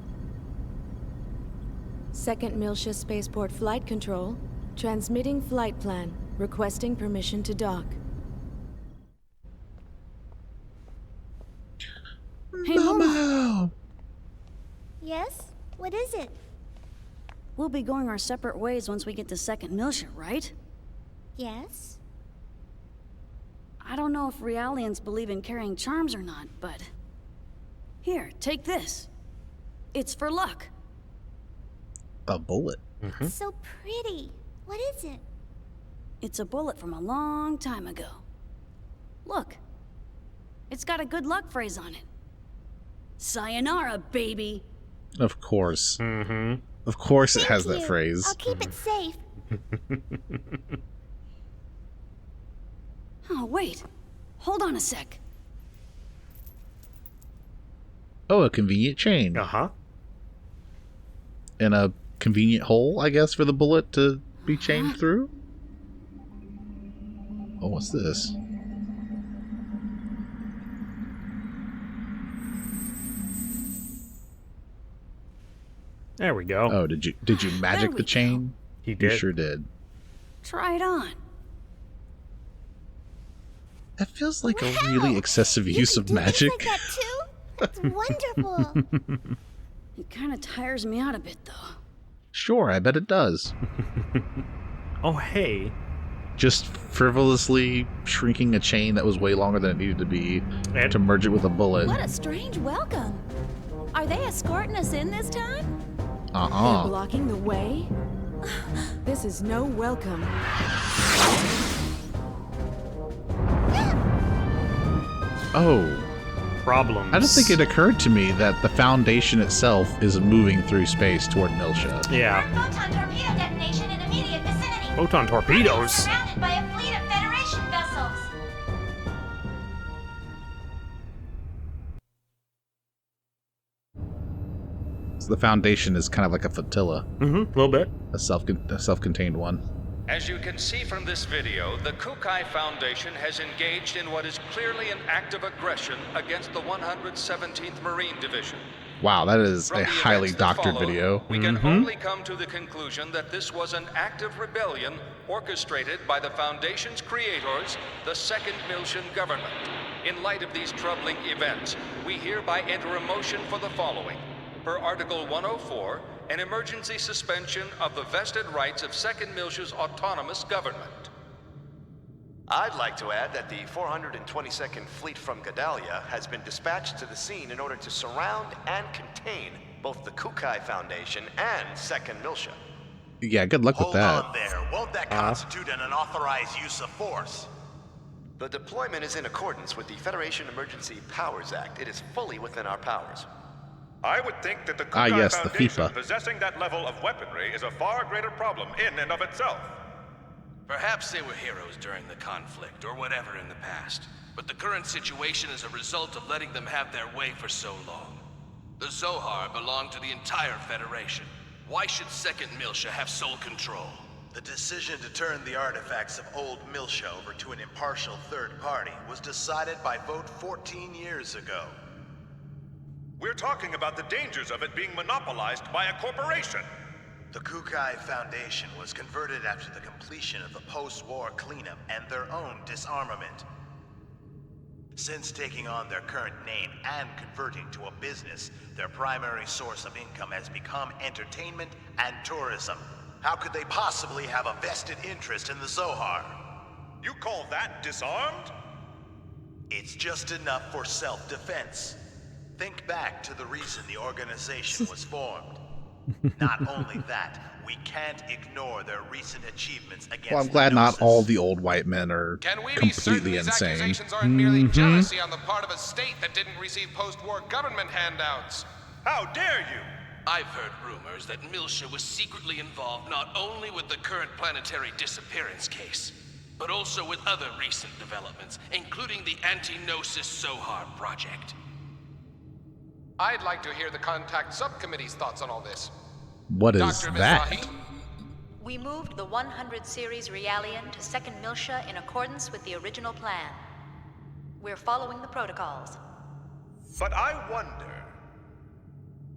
Second Miltia Spaceport Flight Control, transmitting flight plan, requesting permission to dock. Hey, Mama. Yes? What is it? We'll be going our separate ways once we get to Second Miltia, right? Yes? I don't know if Realians believe in carrying charms or not, but... Here, take this. It's for luck. A bullet. It's so pretty. What is it? It's a bullet from a long time ago. Look. It's got a good luck phrase on it. Sayonara, baby. Of course. Mm-hmm. Of course it has Thank that you. phrase. I'll keep it safe. Oh, wait. Hold on a sec. Oh, a convenient chain. Uh-huh. And a convenient hole, I guess, for the bullet to be chained through? Oh, what's this? There we go. Oh, did you magic the chain? He did. You sure did. Try it on. That feels like a really excessive use of magic. Like that too? That's wonderful. It kind of tires me out a bit, though. Sure, I bet it does. Oh, hey. Just frivolously shrinking a chain that was way longer than it needed to be to merge it with a bullet. What a strange welcome. Are they escorting us in this time? They're blocking the way? This is no welcome. Oh. Problems. I don't think it occurred to me that the Foundation itself is moving through space toward Miltia. Yeah. Photon torpedo detonation in immediate vicinity. Photon torpedoes? Surrounded by a fleet of Federation vessels. So the Foundation is kind of like a flotilla. Mm-hmm, a little bit. A self-contained one. As you can see from this video, the Kukai Foundation has engaged in what is clearly an act of aggression against the 117th Marine Division. Wow, that is From a the highly events that doctored follow, video. We can only come to the conclusion that this was an act of rebellion orchestrated by the Foundation's creators, the Second Miltian government. In light of these troubling events, we hereby enter a motion for the following. Per Article 104, an emergency suspension of the vested rights of Second Miltia's autonomous government. I'd like to add that the 422nd Fleet from Gedalia has been dispatched to the scene in order to surround and contain both the Kukai Foundation and Second Miltia. Yeah, good luck with that. Hold on there. Won't that constitute an unauthorized use of force? The deployment is in accordance with the Federation Emergency Powers Act. It is fully within our powers. I would think that the Kukai yes, the Foundation FIFA. possessing that level of weaponry is a far greater problem in and of itself. Perhaps they were heroes during the conflict, or whatever in the past. But the current situation is a result of letting them have their way for so long. The Zohar belong to the entire Federation. Why should Second Miltia have sole control? The decision to turn the artifacts of old Miltia over to an impartial third party was decided by vote 14 years ago. We're talking about the dangers of it being monopolized by a corporation. The Kukai Foundation was converted after the completion of the post-war cleanup and their own disarmament. Since taking on their current name and converting to a business, their primary source of income has become entertainment and tourism. How could they possibly have a vested interest in the Zohar? You call that disarmed? It's just enough for self-defense. Think back to the reason the organization was formed. Not only that, we can't ignore their recent achievements against Well, I'm glad not all the old white men are completely insane. Accusations aren't merely jealousy on the part of a state that didn't receive post-war government handouts. How dare you? I've heard rumors that Miltia was secretly involved not only with the current planetary disappearance case, but also with other recent developments, including the Anti-Gnosis Zohar project. I'd like to hear the Contact Subcommittee's thoughts on all this. What is Dr. that? Mizrahi? We moved the 100 series Realian to 2nd Miltia in accordance with the original plan. We're following the protocols. But I wonder,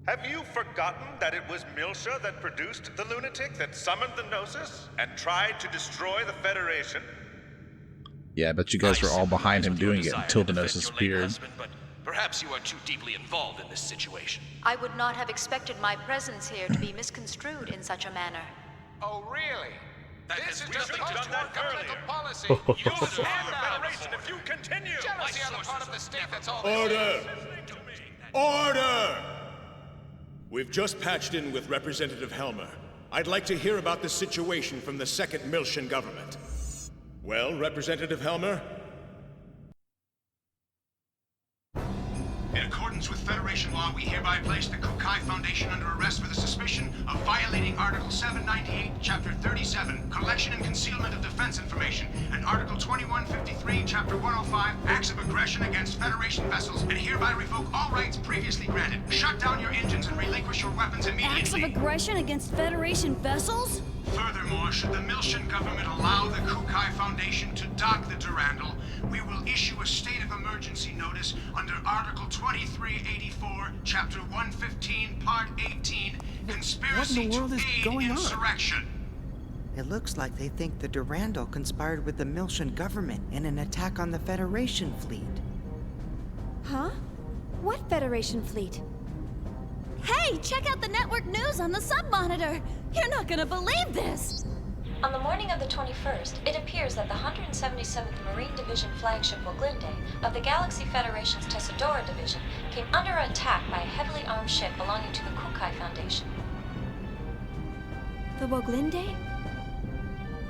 have you forgotten that it was Miltia that produced the lunatic that summoned the Gnosis and tried to destroy the Federation? Yeah, I bet you guys were all behind him doing it until the Gnosis appeared. But perhaps you are too deeply involved in this situation. I would not have expected my presence here to be misconstrued in such a manner. Oh, really? This is just post-war governmental policy. You'll destroy the Federation if you continue! Jealousy on the part of the state, that's all. Order! Order! We've just patched in with Representative Helmer. I'd like to hear about the situation from the 2nd Miltian government. Well, Representative Helmer? In accordance with Federation law, we hereby place the Kukai Foundation under arrest for the suspicion of violating Article 798, Chapter 37, Collection and Concealment of Defense Information, and Article 2153, Chapter 105, Acts of Aggression against Federation vessels, and hereby revoke all rights previously granted. Shut down your engines and relinquish your weapons immediately. Acts of aggression against Federation vessels? Furthermore, should the Miltian government allow the Kukai Foundation to dock the Durandal, we will issue a state of emergency notice under Article 2384, Chapter 115, Part 18, Conspiracy to Aid Insurrection. It looks like they think the Durandal conspired with the Miltian government in an attack on the Federation fleet. Huh? What Federation fleet? Hey, check out the network news on the sub-monitor! You're not gonna believe this! On the morning of the 21st, it appears that the 177th Marine Division flagship Woglinde of the Galaxy Federation's Tessadora Division came under attack by a heavily armed ship belonging to the Kukai Foundation. The Woglinde?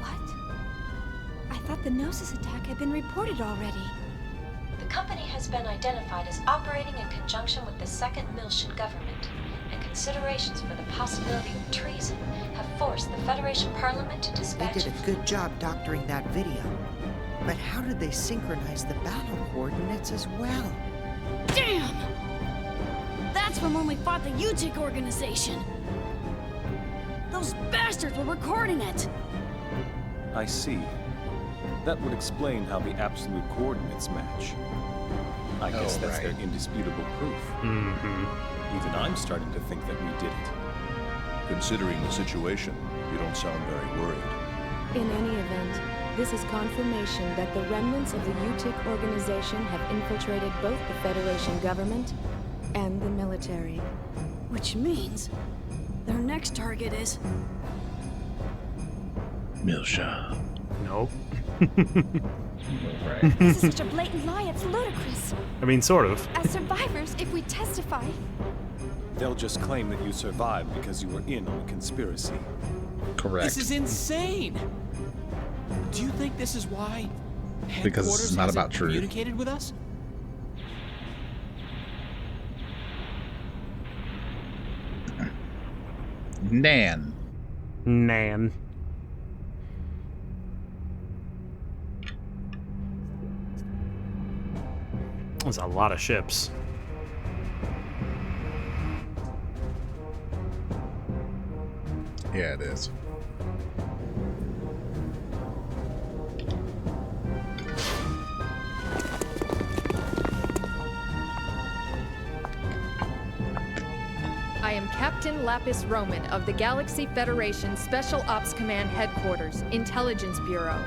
What? I thought the Gnosis attack had been reported already. The company has been identified as operating in conjunction with the 2nd Miltian government, and considerations for the possibility of treason have forced the Federation Parliament to dispatch... They did a good job doctoring that video. But how did they synchronize the battle coordinates as well? Damn! That's from when we fought the UTIC organization. Those bastards were recording it. I see. That would explain how the absolute coordinates match. I guess that's their indisputable proof. Even I'm starting to think that we did it. Considering the situation, you don't sound very worried. In any event, this is confirmation that the remnants of the UTIC organization have infiltrated both the Federation government and the military. Which means their next target is... Miltia. Nope. This is such a blatant lie, it's ludicrous. I mean, sort of. As survivors, if we testify... They'll just claim that you survived because you were in on the conspiracy. Correct. This is insane! Do you think this is why Because this is not about truth. Communicated with us? Nan. There's a lot of ships. Yeah, it is. I am Captain Lapis Roman of the Galaxy Federation Special Ops Command Headquarters, Intelligence Bureau.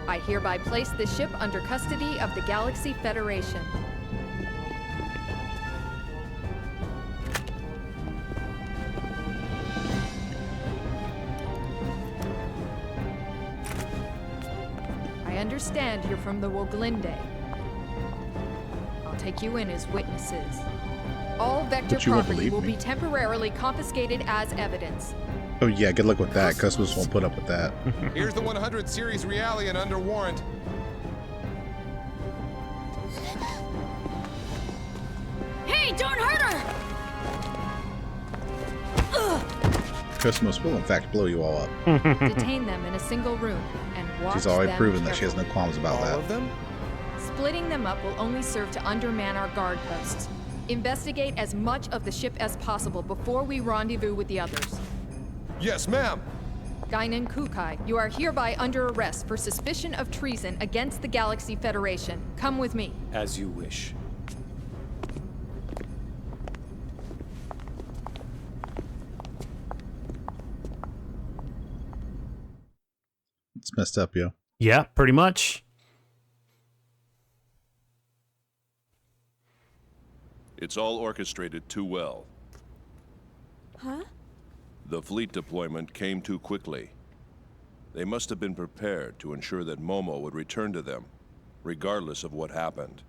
I hereby place the ship under custody of the Galaxy Federation. I understand you're from the Woglinde. I'll take you in as witnesses. All Vector property will be temporarily confiscated as evidence. Oh yeah, good luck with that. Kos-mos won't put up with that. Here's the 100 series Realian under warrant. Hey, don't hurt her! Kos-mos will in fact blow you all up. Detain them in a single room and watch She's already them proven that she carefully. has no qualms about that. All of them? Splitting them up will only serve to underman our guard posts. Investigate as much of the ship as possible before we rendezvous with the others. Yes, ma'am. Guinan Kukai, you are hereby under arrest for suspicion of treason against the Galaxy Federation. Come with me. As you wish. It's messed up, yo. Yeah, pretty much. It's all orchestrated too well. Huh? The fleet deployment came too quickly. They must have been prepared to ensure that Momo would return to them, regardless of what happened.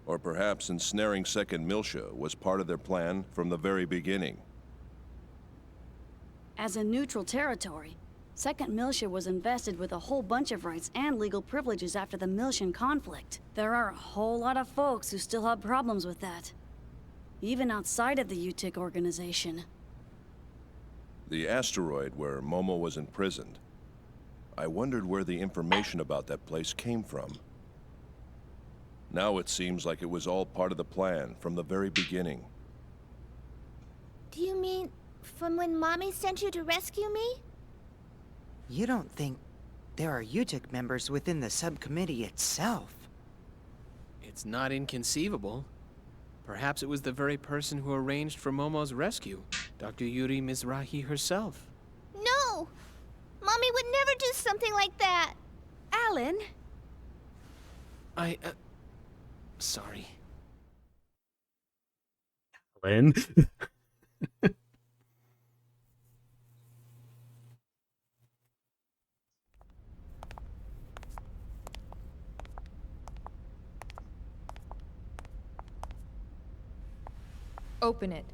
Or perhaps ensnaring Second Miltia was part of their plan from the very beginning. As a neutral territory, Second Miltia was invested with a whole bunch of rights and legal privileges after the Miltian conflict. There are a whole lot of folks who still have problems with that. Even outside of the UTIC organization. The asteroid where Momo was imprisoned. I wondered where the information about that place came from. Now it seems like it was all part of the plan from the very beginning. Do you mean from when Mommy sent you to rescue me? You don't think there are UTIC members within the subcommittee itself? It's not inconceivable. Perhaps it was the very person who arranged for Momo's rescue, Dr. Yuri Mizrahi herself. No! Mommy would never do something like that! Alan? Sorry. Lynn? Open it.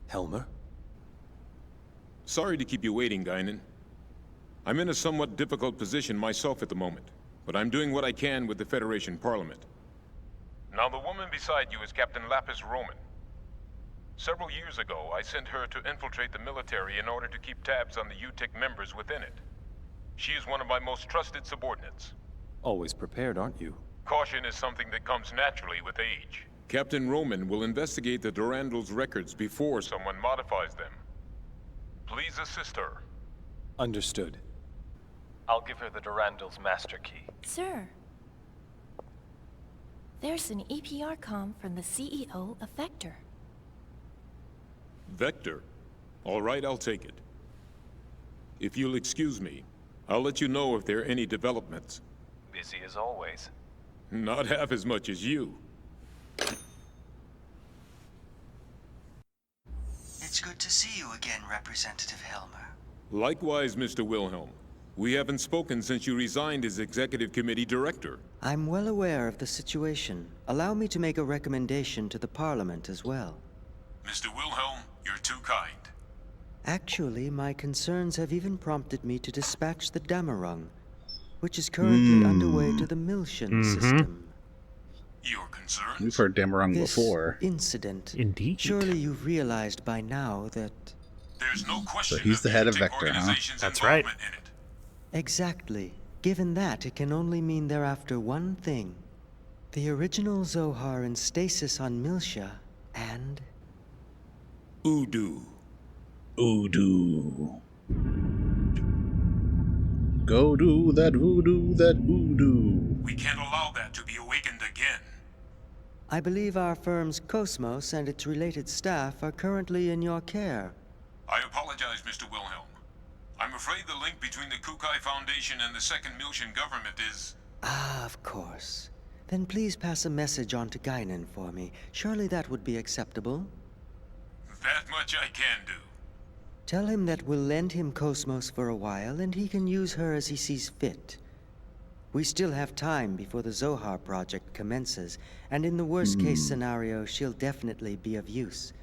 Helmer? Sorry to keep you waiting, Guinan. I'm in a somewhat difficult position myself at the moment, but I'm doing what I can with the Federation Parliament. Now, the woman beside you is Captain Lapis Roman. Several years ago, I sent her to infiltrate the military in order to keep tabs on the UTIC members within it. She is one of my most trusted subordinates. Always prepared, aren't you? Caution is something that comes naturally with age. Captain Roman will investigate the Durandal's records before someone modifies them. Please assist her. Understood. I'll give her the Durandal's master key. Sir, there's an EPR comm from the CEO of Vector. Vector? All right, I'll take it. If you'll excuse me, I'll let you know if there are any developments. Busy as always. Not half as much as you. It's good to see you again, Representative Helmer. Likewise, Mr. Wilhelm. We haven't spoken since you resigned as Executive Committee Director. I'm well aware of the situation. Allow me to make a recommendation to the Parliament as well. Mr. Wilhelm, you're too kind. Actually, my concerns have even prompted me to dispatch the Damarung, which is currently underway to the Miltian system. Your concerns? We've heard Damarung This before. incident. Indeed. Surely you've realized by now that... There's no question So he's the head of Vector, huh? That's right. Exactly. Given that, it can only mean they're after one thing. The original Zohar in stasis on Miltia, and... Udu. Udu. Go do that voodoo, that voodoo. We can't allow that to be awakened again. I believe our firm's Kos-mos and its related staff are currently in your care. I apologize, Mr. Wilhelm. I'm afraid the link between the Kukai Foundation and the Second Miltian government is... Ah, of course. Then please pass a message on to Guinan for me. Surely that would be acceptable. That much I can do. Tell him that we'll lend him Kos-mos for a while, and he can use her as he sees fit. We still have time before the Zohar project commences, and in the worst-case scenario, she'll definitely be of use.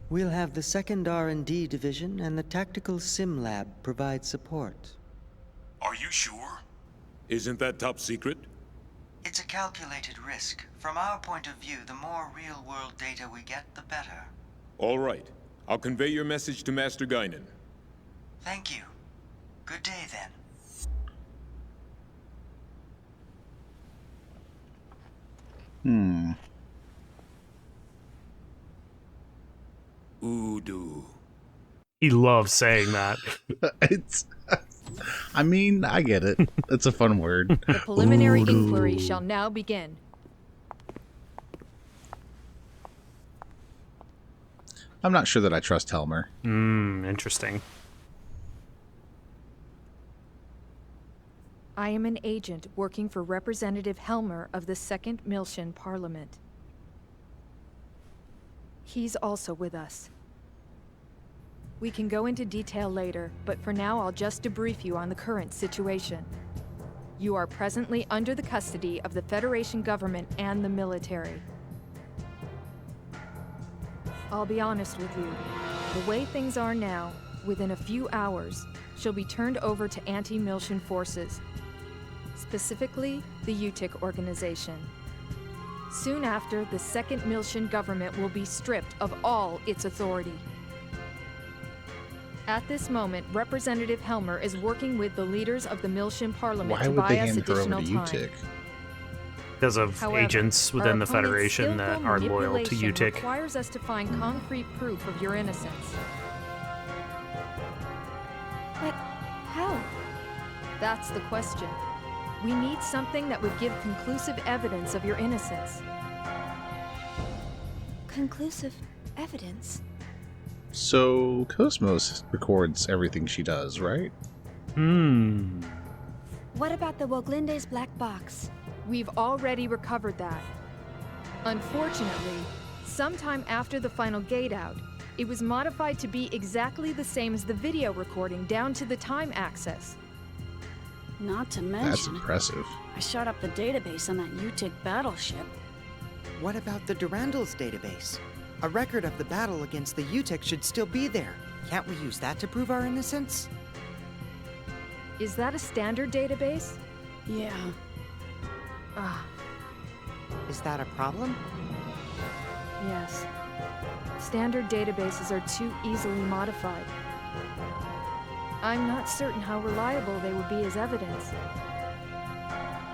We'll have the second R&D division and the tactical sim lab provide support. Are you sure? Isn't that top secret? It's a calculated risk. From our point of view, the more real-world data we get, the better. All right. I'll convey your message to Master Guinan. Thank you. Good day, then. Udu. He loves saying that. I mean, I get it. It's a fun word. The preliminary inquiry shall now begin. I'm not sure that I trust Helmer. Interesting. I am an agent working for Representative Helmer of the 2nd Miltian Parliament. He's also with us. We can go into detail later, but for now I'll just debrief you on the current situation. You are presently under the custody of the Federation government and the military. I'll be honest with you. The way things are now, within a few hours, she'll be turned over to anti-Miltian forces. Specifically, the UTIC organization. Soon after, the 2nd Miltian government will be stripped of all its authority. At this moment, Representative Helmer is working with the leaders of the Miltian Parliament to buy us additional time. Because of However, agents within our the opponent's Federation that skillful are loyal to manipulation UTIC. requires us to find concrete proof of your innocence. But how? That's the question. We need something that would give conclusive evidence of your innocence. Conclusive evidence? So, Kos-mos records everything she does, right? What about the Woglinde's black box? We've already recovered that. Unfortunately, sometime after the final gate out, it was modified to be exactly the same as the video recording down to the time access. Not to mention, That's impressive. I shot up the database on that UTIC battleship. What about the Durandal's database? A record of the battle against the UTIC should still be there. Can't we use that to prove our innocence? Is that a standard database? Yeah. Is that a problem? Yes. Standard databases are too easily modified. I'm not certain how reliable they would be as evidence.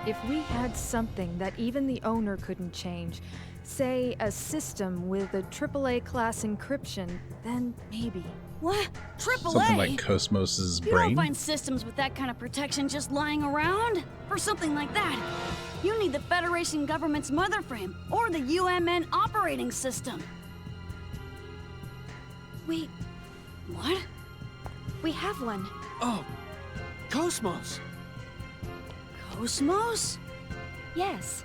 If we had something that even the owner couldn't change, say a system with a AAA class encryption, then maybe. What? AAA? Something like Kos-mos's You brain? don't find systems with that kind of protection just lying around. For something like that, you need the Federation government's mother frame or the UMN operating system. We What? We have one. Oh, Kos-mos. Kos-mos? Yes.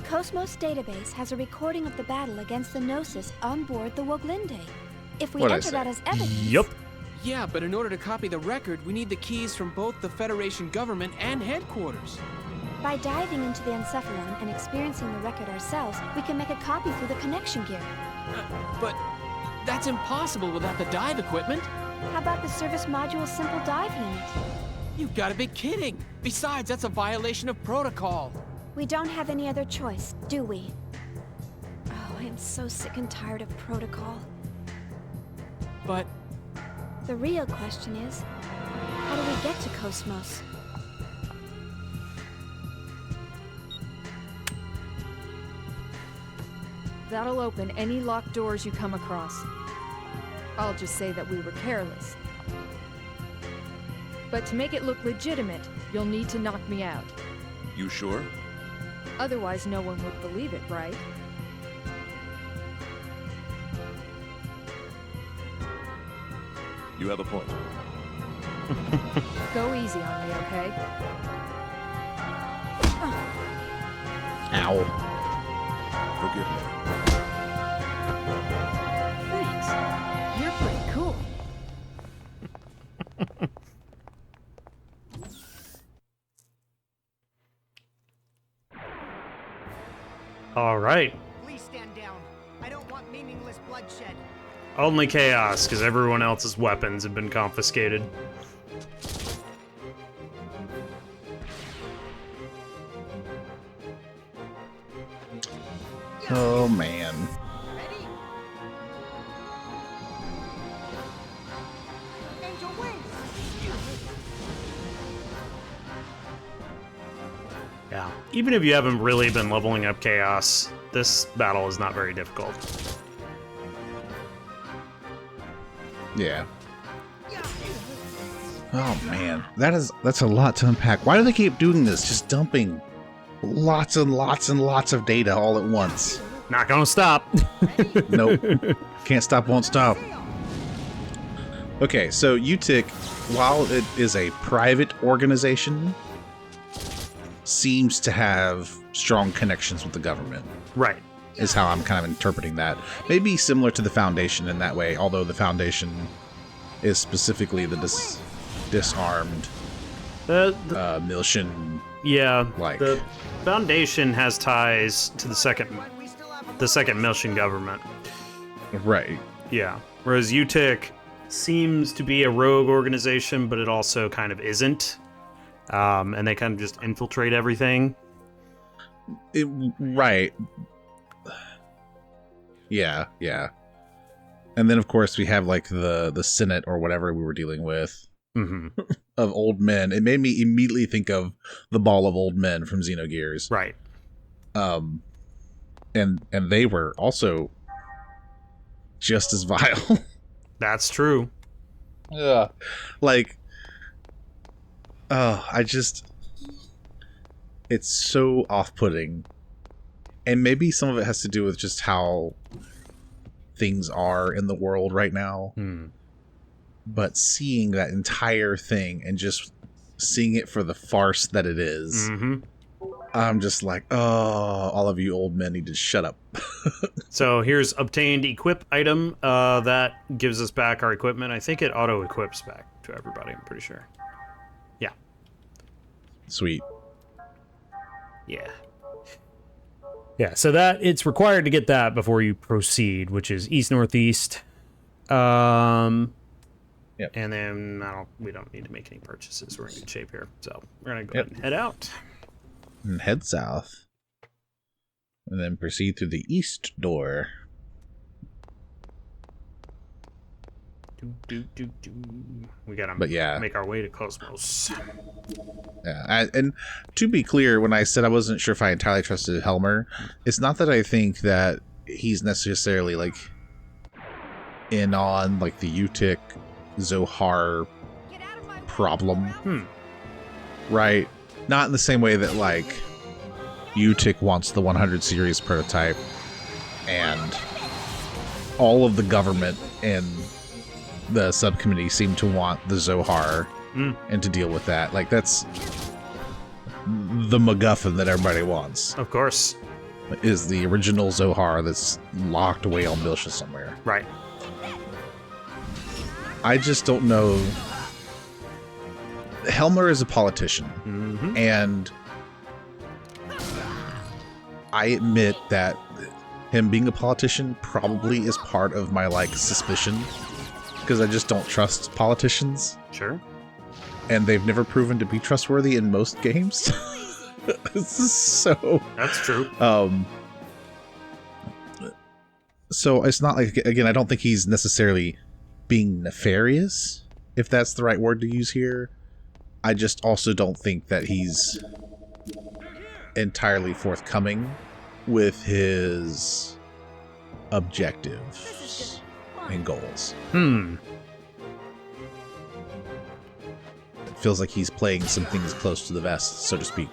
Kos-mos database has a recording of the battle against the Gnosis on board the Woglinde. If we enter that as evidence... Yup. Yeah, but in order to copy the record, we need the keys from both the Federation government and headquarters. By diving into the Encephalon and experiencing the record ourselves, we can make a copy through the connection gear. But that's impossible without the dive equipment. How about the service module's simple dive unit? You've got to be kidding. Besides, that's a violation of protocol. We don't have any other choice, do we? Oh, I am so sick and tired of protocol. But... The real question is, how do we get to Kos-mos? That'll open any locked doors you come across. I'll just say that we were careless. But to make it look legitimate, you'll need to knock me out. You sure? Otherwise, no one would believe it, right? You have a point. Go easy on me, okay? Ow. Forgive me. Thanks. You're pretty cool. All right. Please stand down. I don't want meaningless bloodshed. Only chaos, because everyone else's weapons have been confiscated. Oh, man. Angel wings! Yeah. Even if you haven't really been leveling up Chaos, this battle is not very difficult. Yeah. Oh man, that's a lot to unpack. Why do they keep doing this? Just dumping lots and lots and lots of data all at once. Not gonna stop. Nope. Can't stop, won't stop. Okay, so UTIC, while it is a private organization, seems to have strong connections with the government. Right. Is how I'm kind of interpreting that. Maybe similar to the Foundation in that way, although the Foundation is specifically the disarmed Miltian. Yeah, like the Foundation has ties to the second Miltian government. Right. Yeah. Whereas UTIC seems to be a rogue organization, but it also kind of isn't. And they kind of just infiltrate everything. Right. Yeah, yeah. And then, of course, we have, like, the Senate or whatever we were dealing with of old men. It made me immediately think of the Ball of Old Men from Xenogears. Right. And they were also just as vile. That's true. Yeah. Like, it's so off-putting. And maybe some of it has to do with just how things are in the world right now. But seeing that entire thing and just seeing it for the farce that it is, I'm just like, oh, all of you old men need to shut up. So here's obtained equip item that gives us back our equipment. I think it auto-equips back to everybody, I'm pretty sure. Yeah. Sweet. Yeah. Yeah, so that it's required to get that before you proceed, which is east-northeast. Yep. And then we don't need to make any purchases. We're in good shape here. So we're going to go ahead and head out. And head south. And then proceed through the east door. We got to make our way to Kos-mos. Yeah, and to be clear, when I said I wasn't sure if I entirely trusted Helmer, it's not that I think that he's necessarily, like, in on, like, the UTIC Zohar problem. Right? Not in the same way that, like, UTIC wants the 100 series prototype, and all of the government and the subcommittee seem to want the Zohar and to deal with that. Like, that's the MacGuffin that everybody wants. Of course. Is the original Zohar that's locked away on Miltia somewhere. Right. I just don't know. Helmer is a politician. And I admit that him being a politician probably is part of my, like, suspicion. Because I just don't trust politicians. Sure. And they've never proven to be trustworthy in most games. So that's true. So it's not like, again, I don't think he's necessarily being nefarious, if that's the right word to use here. I just also don't think that he's entirely forthcoming with his objectives and goals. Hmm. It feels like he's playing some things close to the vest, so to speak.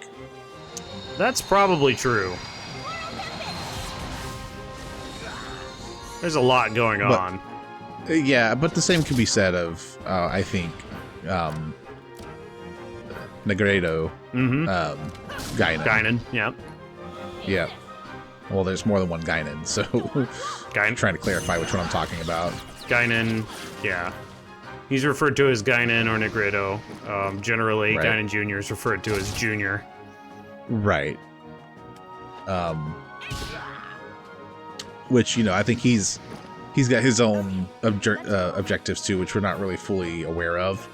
That's probably true. There's a lot going on. Yeah, but the same can be said of, I think, Negredo, Guinan. Guinan, yeah. Yeah. Well, there's more than one Guinan, so I'm trying to clarify which one I'm talking about. Guinan, yeah. He's referred to as Guinan or Negredo. Generally, Right. Guinan Jr. is referred to as Junior. Right. Which, you know, I think he's got his own objectives too, which we're not really fully aware of.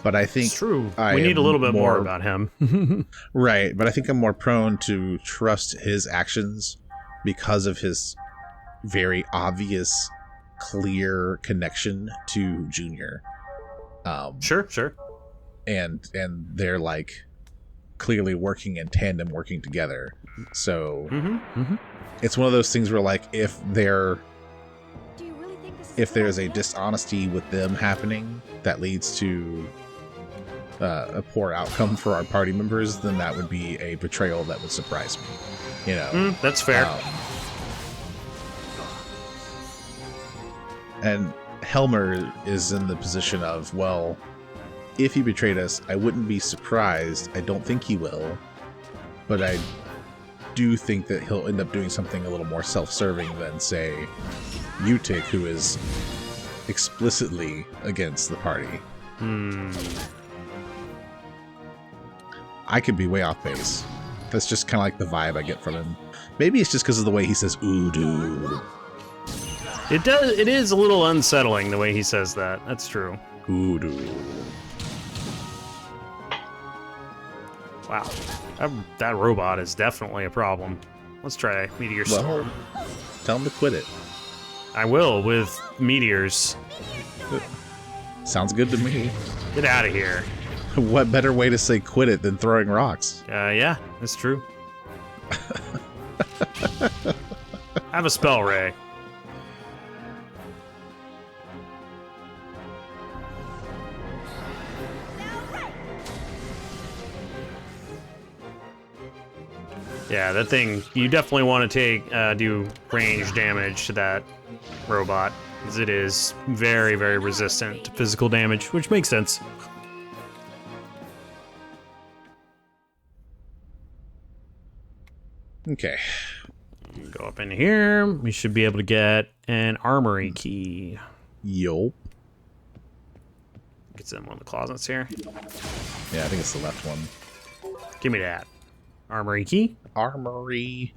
But I think it's true. We need a little bit more about him. Right, but I think I'm more prone to trust his actions because of his very obvious, clear connection to Junior. Sure. And they're like clearly working in tandem, working together. So it's one of those things where like if there's a dishonesty with them happening that leads to a poor outcome for our party members, then that would be a betrayal that would surprise me. You know, that's fair. And Helmer is in the position of, well, if he betrayed us, I wouldn't be surprised. I don't think he will, but I do think that he'll end up doing something a little more self-serving than, say, Utic, who is explicitly against the party. I could be way off base. That's just kind of like the vibe I get from him. Maybe it's just because of the way he says "ooh, dude." It is a little unsettling the way he says that. That's true. Ooh, dude. Wow. That robot is definitely a problem. Let's try Meteor Storm. Tell him to quit it. I will, with meteors. Sounds good to me. Get out of here. What better way to say quit it than throwing rocks? Yeah, that's true. Have a spell, Ray. Yeah, that thing, you definitely want to do range damage to that robot, because it is very, very resistant to physical damage, which makes sense. Okay. Go up in here. We should be able to get an armory key. Yup. Get in one of the closets here. Yeah, I think it's the left one. Give me that. Armory key? Armory.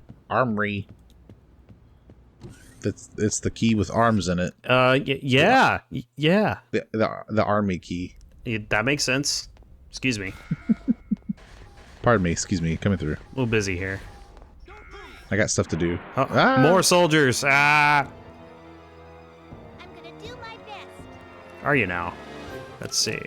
It's the key with arms in it. Yeah. The army key. That makes sense. Excuse me. Pardon me, excuse me, coming through. A little busy here. I got stuff to do. More soldiers. I'm gonna do my best. Are you now? Let's see.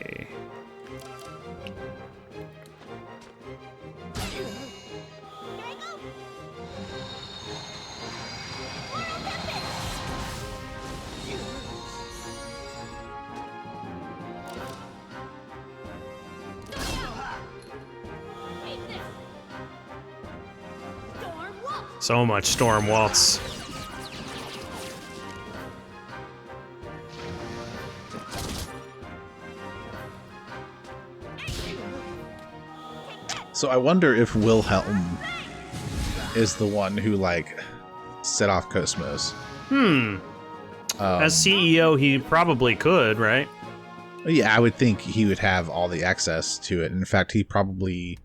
So much Storm Waltz. So I wonder if Wilhelm is the one who, like, set off Kos-mos. As CEO, he probably could, right? Yeah, I would think he would have all the access to it. In fact, he probably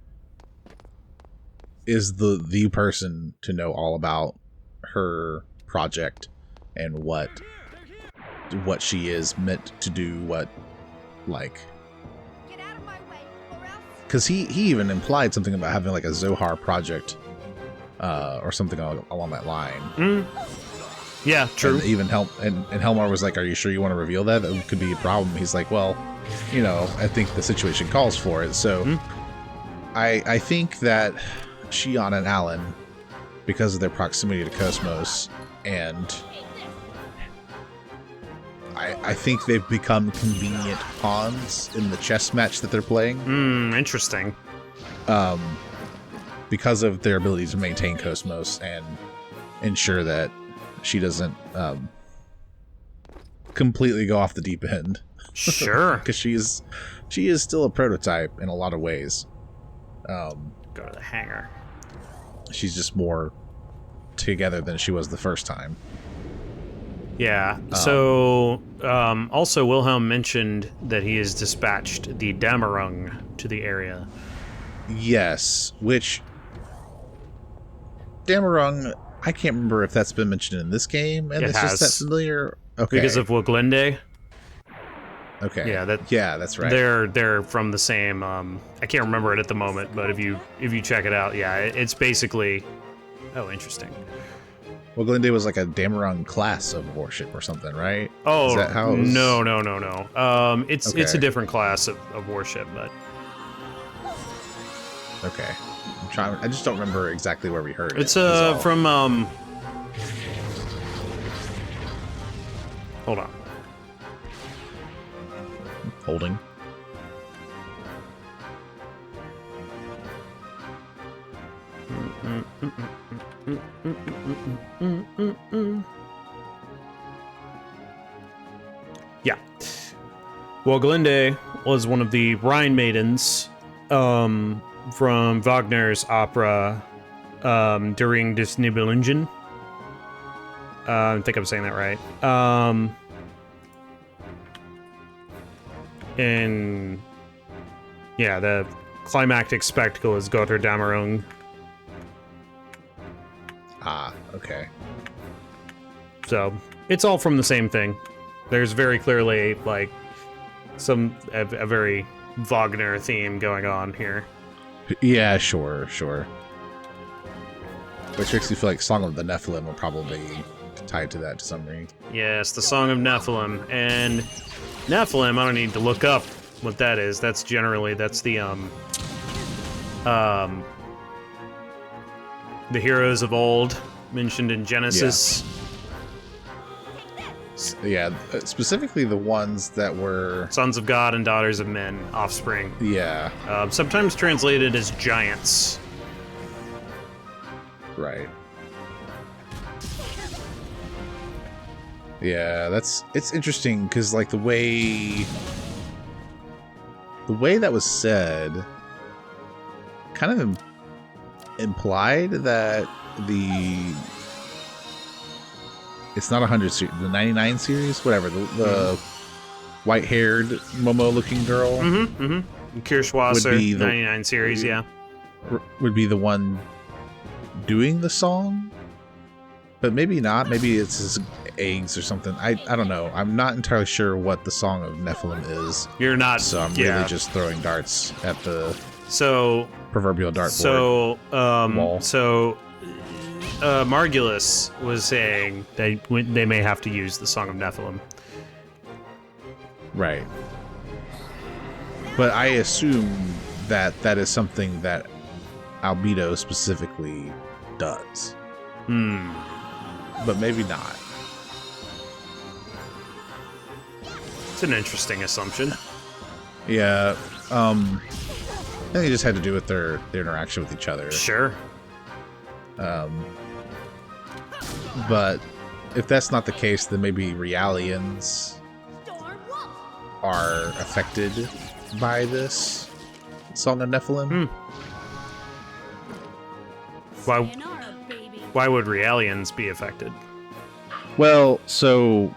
is the person to know all about her project and what she is meant to do, because he even implied something about having like a Zohar project or something along that line. Yeah, true. And even Helmar was like, "Are you sure you want to reveal that? That could be a problem." He's like, "Well, I think the situation calls for it." So I think that Shion and Alan, because of their proximity to Kos-mos, and I think they've become convenient pawns in the chess match that they're playing. Interesting. Because of their ability to maintain Kos-mos and ensure that she doesn't completely go off the deep end. Sure. Because she is still a prototype in a lot of ways. Go to the hangar. She's just more together than she was the first time. Yeah. So, also Wilhelm mentioned that he has dispatched the Damarung to the area. Yes, which Damarung, I can't remember if that's been mentioned in this game, and it's just that familiar. Okay. Because of Woglinde. Okay. Yeah, that's right. They're from the same. I can't remember it at the moment, but if you check it out, yeah, it's basically. Oh, interesting. Woglinde was like a Dameron class of warship or something, right? Oh, Is that how it was? no. It's Okay. a different class of warship, but Okay. I just don't remember exactly where we heard it. it's from hold on. Holding. Yeah. Woglinde was one of the Rhine maidens from Wagner's opera during des Nibelungen. I think I'm saying that right. And yeah, the climactic spectacle is Götterdämmerung. Ah, okay. So it's all from the same thing. There's very clearly like a very Wagner theme going on here. Yeah, sure. Which makes me feel like Song of the Nephilim will probably be tied to that to some degree. Yes, the Song of Nephilim. And Nephilim, I don't need to look up what that is. That's the heroes of old mentioned in Genesis. Yeah, specifically the ones that were sons of God and daughters of men, offspring. Yeah. Sometimes translated as giants. Right. Yeah, it's interesting because like the way that was said kind of implied that it's not 100 series, the 99 series, whatever, the white-haired Momo-looking girl. Kirschwasser, 99 series, yeah. Would be the one doing the song, but maybe not. Maybe it's his eggs or something. I don't know. I'm not entirely sure what the Song of Nephilim is. You're not. So I'm really just throwing darts at the proverbial dartboard. Margulis was saying they may have to use the Song of Nephilim. Right. But I assume that is something that Albedo specifically does. But maybe not. It's an interesting assumption. Yeah. I think it just had to do with their interaction with each other. Sure. But if that's not the case, then maybe Realians are affected by this Song of Nephilim. Why would Realians be affected? Well, so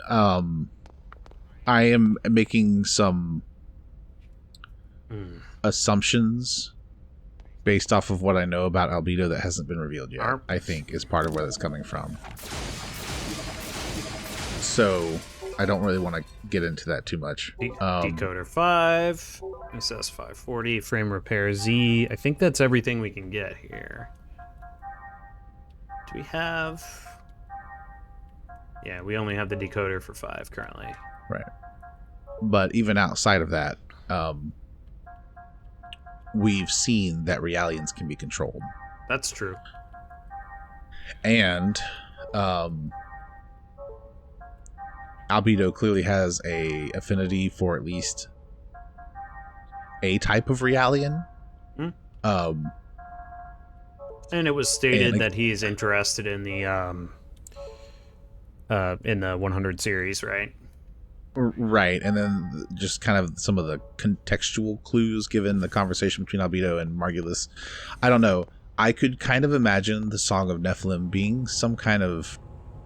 I am making some assumptions based off of what I know about Albedo that hasn't been revealed yet. I think is part of where that's coming from. So I don't really want to get into that too much. Decoder 5, SS 540, frame repair Z. I think that's everything we can get here. Do we have... Yeah, we only have the decoder for 5 currently. Right. But even outside of that, we've seen that Realians can be controlled. That's true. And Albedo clearly has a affinity for at least a type of Realian. And it was stated that he is interested in the 100 series, right? Right, and then just kind of some of the contextual clues given the conversation between Albedo and Margulis. I don't know. I could kind of imagine the Song of Nephilim being some kind of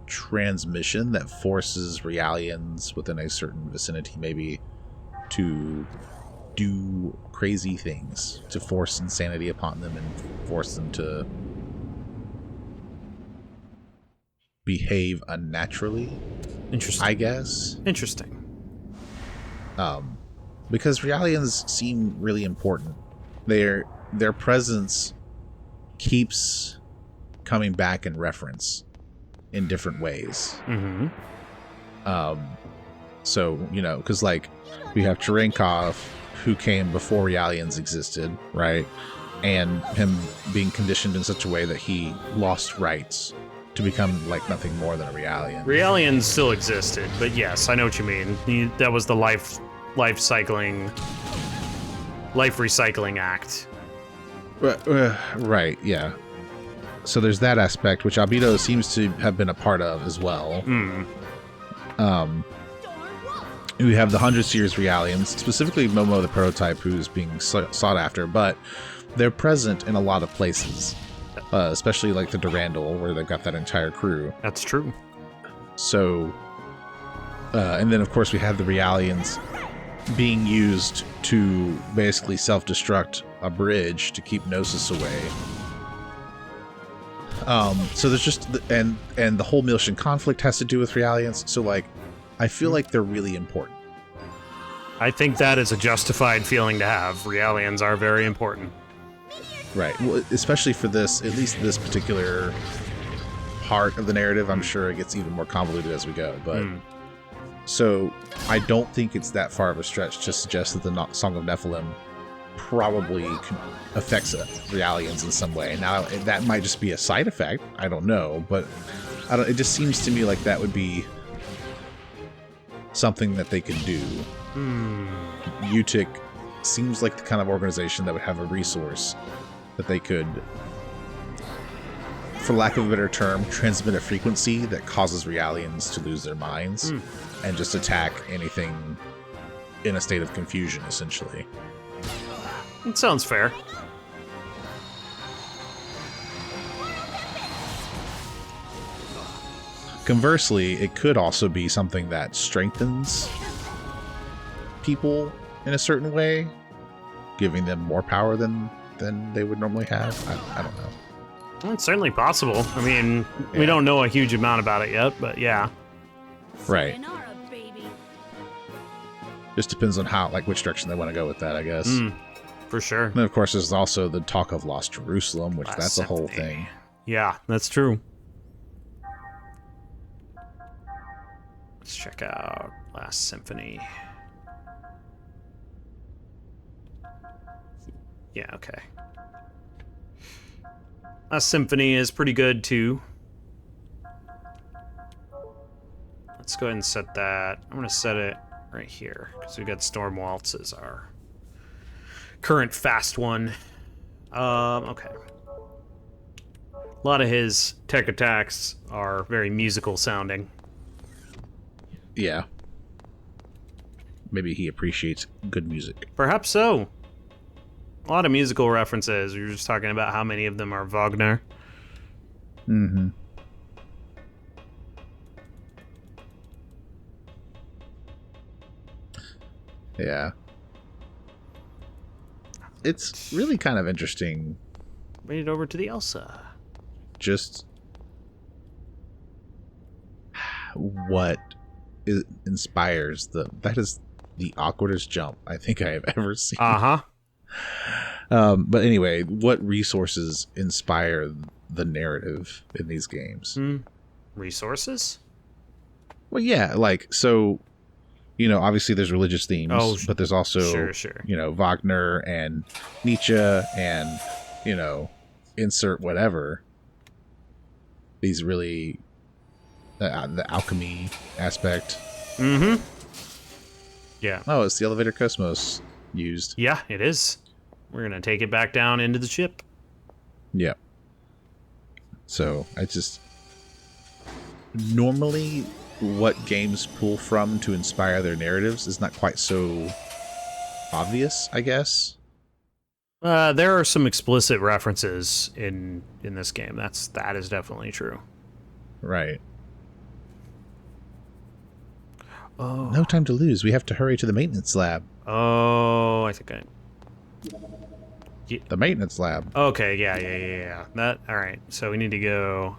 transmission that forces Realians within a certain vicinity maybe to do crazy things, to force insanity upon them and force them to behave unnaturally. Interesting. I guess. Interesting. Because Realians seem really important. Their presence keeps coming back in reference in different ways. Mm-hmm. So, you know, because, like, we have Cherenkov, who came before Realians existed, right? And him being conditioned in such a way that he lost rights to become, like, nothing more than a Realian. Realians still existed, but yes, I know what you mean. That was the life recycling act. Right, yeah. So there's that aspect, which Albedo seems to have been a part of as well. We have the 100 Series Realians, specifically Momo the prototype, who's being sought after, but they're present in a lot of places, especially like the Durandal, where they've got that entire crew. That's true. So, and then of course we have the Realians being used to basically self-destruct a bridge to keep Gnosis away. So there's just and the whole Miltian conflict has to do with Realians. So, like, I feel like they're really important. I think that is a justified feeling to have. Realians are very important. Right. Well, especially for this, at least this particular part of the narrative. I'm sure it gets even more convoluted as we go. But so I don't think it's that far of a stretch to suggest that the Song of Nephilim probably affects Realians in some way. Now, that might just be a side effect. I don't know, but it just seems to me like that would be something that they could do. UTIC seems like the kind of organization that would have a resource that they could, for lack of a better term, transmit a frequency that causes Realians to lose their minds and just attack anything in a state of confusion, essentially. It sounds fair. Conversely, it could also be something that strengthens people in a certain way, giving them more power than they would normally have. I don't know. Well, it's certainly possible. I mean, we don't know a huge amount about it yet, but yeah. Right. Just depends on how, like, which direction they want to go with that, I guess. For sure. And then, of course, there's also the talk of Lost Jerusalem, which that's a whole thing. Yeah, that's true. Let's check out Last Symphony. Yeah, okay. Last Symphony is pretty good, too. Let's go ahead and set that. I'm going to set it right here, because we've got Storm Waltz as our current fast one. Okay. A lot of his tech attacks are very musical sounding. Yeah. Maybe he appreciates good music. Perhaps so. A lot of musical references. We were just talking about how many of them are Wagner. Mm-hmm. Yeah. It's really kind of interesting. Bring it over to the Elsa. Just what inspires that is the awkwardest jump I think I have ever seen. But anyway, what resources inspire the narrative in these games? Resources? Well, yeah, like, so, you know, obviously there's religious themes, but there's also, you know, Wagner and Nietzsche and, you know, insert whatever. These really, the alchemy aspect. Mm-hmm. Yeah. Oh, it's the elevator Kos-mos used. Yeah, it is. We're going to take it back down into the ship. Yeah. So, I just... Normally, what games pull from to inspire their narratives is not quite so obvious, I guess. There are some explicit references in this game. That is definitely true. Right. Oh. No time to lose. We have to hurry to the maintenance lab. Oh, I think The maintenance lab. Okay, yeah. All right. So we need to go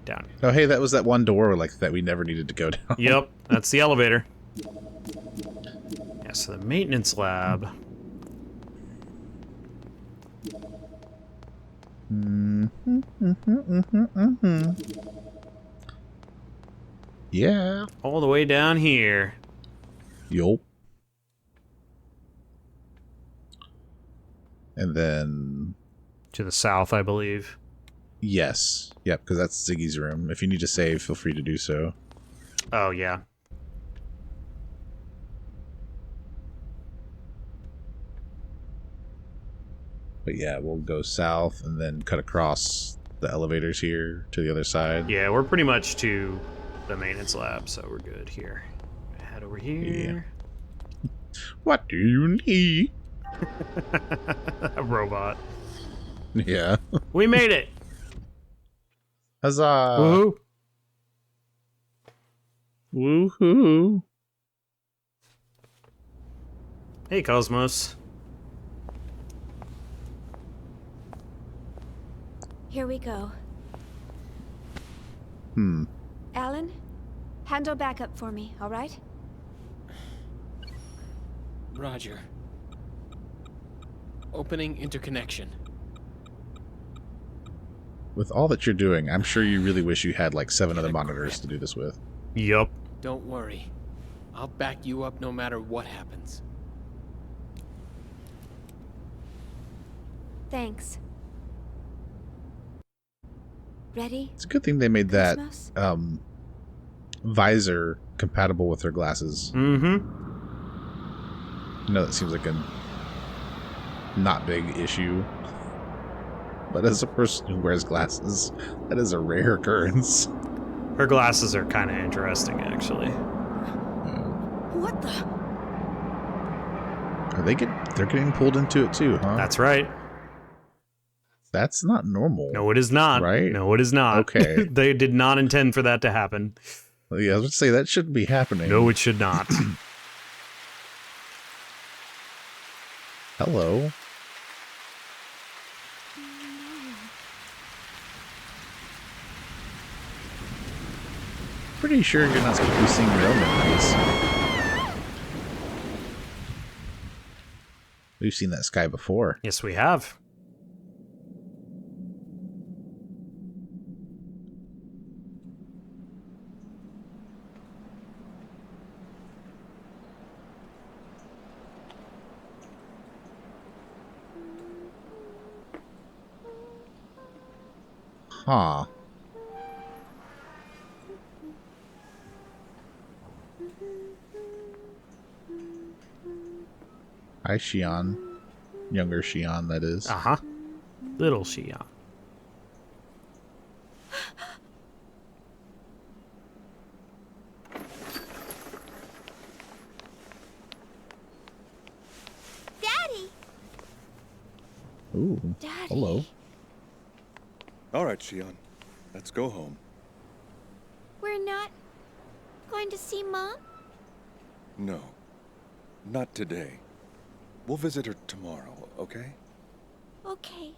down. Oh, hey, that was that one door like that we never needed to go down. Yep, that's the elevator. Yeah, so the maintenance lab. Yeah. All the way down here. Yup. And then... to the south, I believe. Yes. Yep, because that's Ziggy's room. If you need to save, feel free to do so. Oh, yeah. But yeah, we'll go south and then cut across the elevators here to the other side. Yeah, we're pretty much to the maintenance lab, so we're good here. Head over here. Yeah. What do you need? A robot. Yeah. We made it! Huzzah! Woohoo! Woohoo! Hey, Kos-mos. Here we go. Alan, handle backup for me, all right? Roger. Opening interconnection. With all that you're doing, I'm sure you really wish you had like 7 other monitors to do this with. Yup. Don't worry. I'll back you up no matter what happens. Thanks. Ready? It's a good thing they made that Kos-mos? visor compatible with her glasses. Mm-hmm. I know that seems like a not big issue. But as a person who wears glasses, that is a rare occurrence. Her glasses are kind of interesting, actually. What the? They're getting pulled into it too, huh? That's right. That's not normal. No, it is not. Right? No, it is not. Okay. They did not intend for that to happen. Yeah, I was going to say, that shouldn't be happening. No, it should not. Hello. Pretty sure you're not supposed to be seeing your own memories. We've seen that sky before. Yes, we have. Huh. Hi, Shion. Younger Shion, that is. Uh-huh. Little Shion. Daddy! Ooh. Daddy. Hello. All right, Shion. Let's go home. We're not going to see Mom? No. Not today. We'll visit her tomorrow, okay? Okay.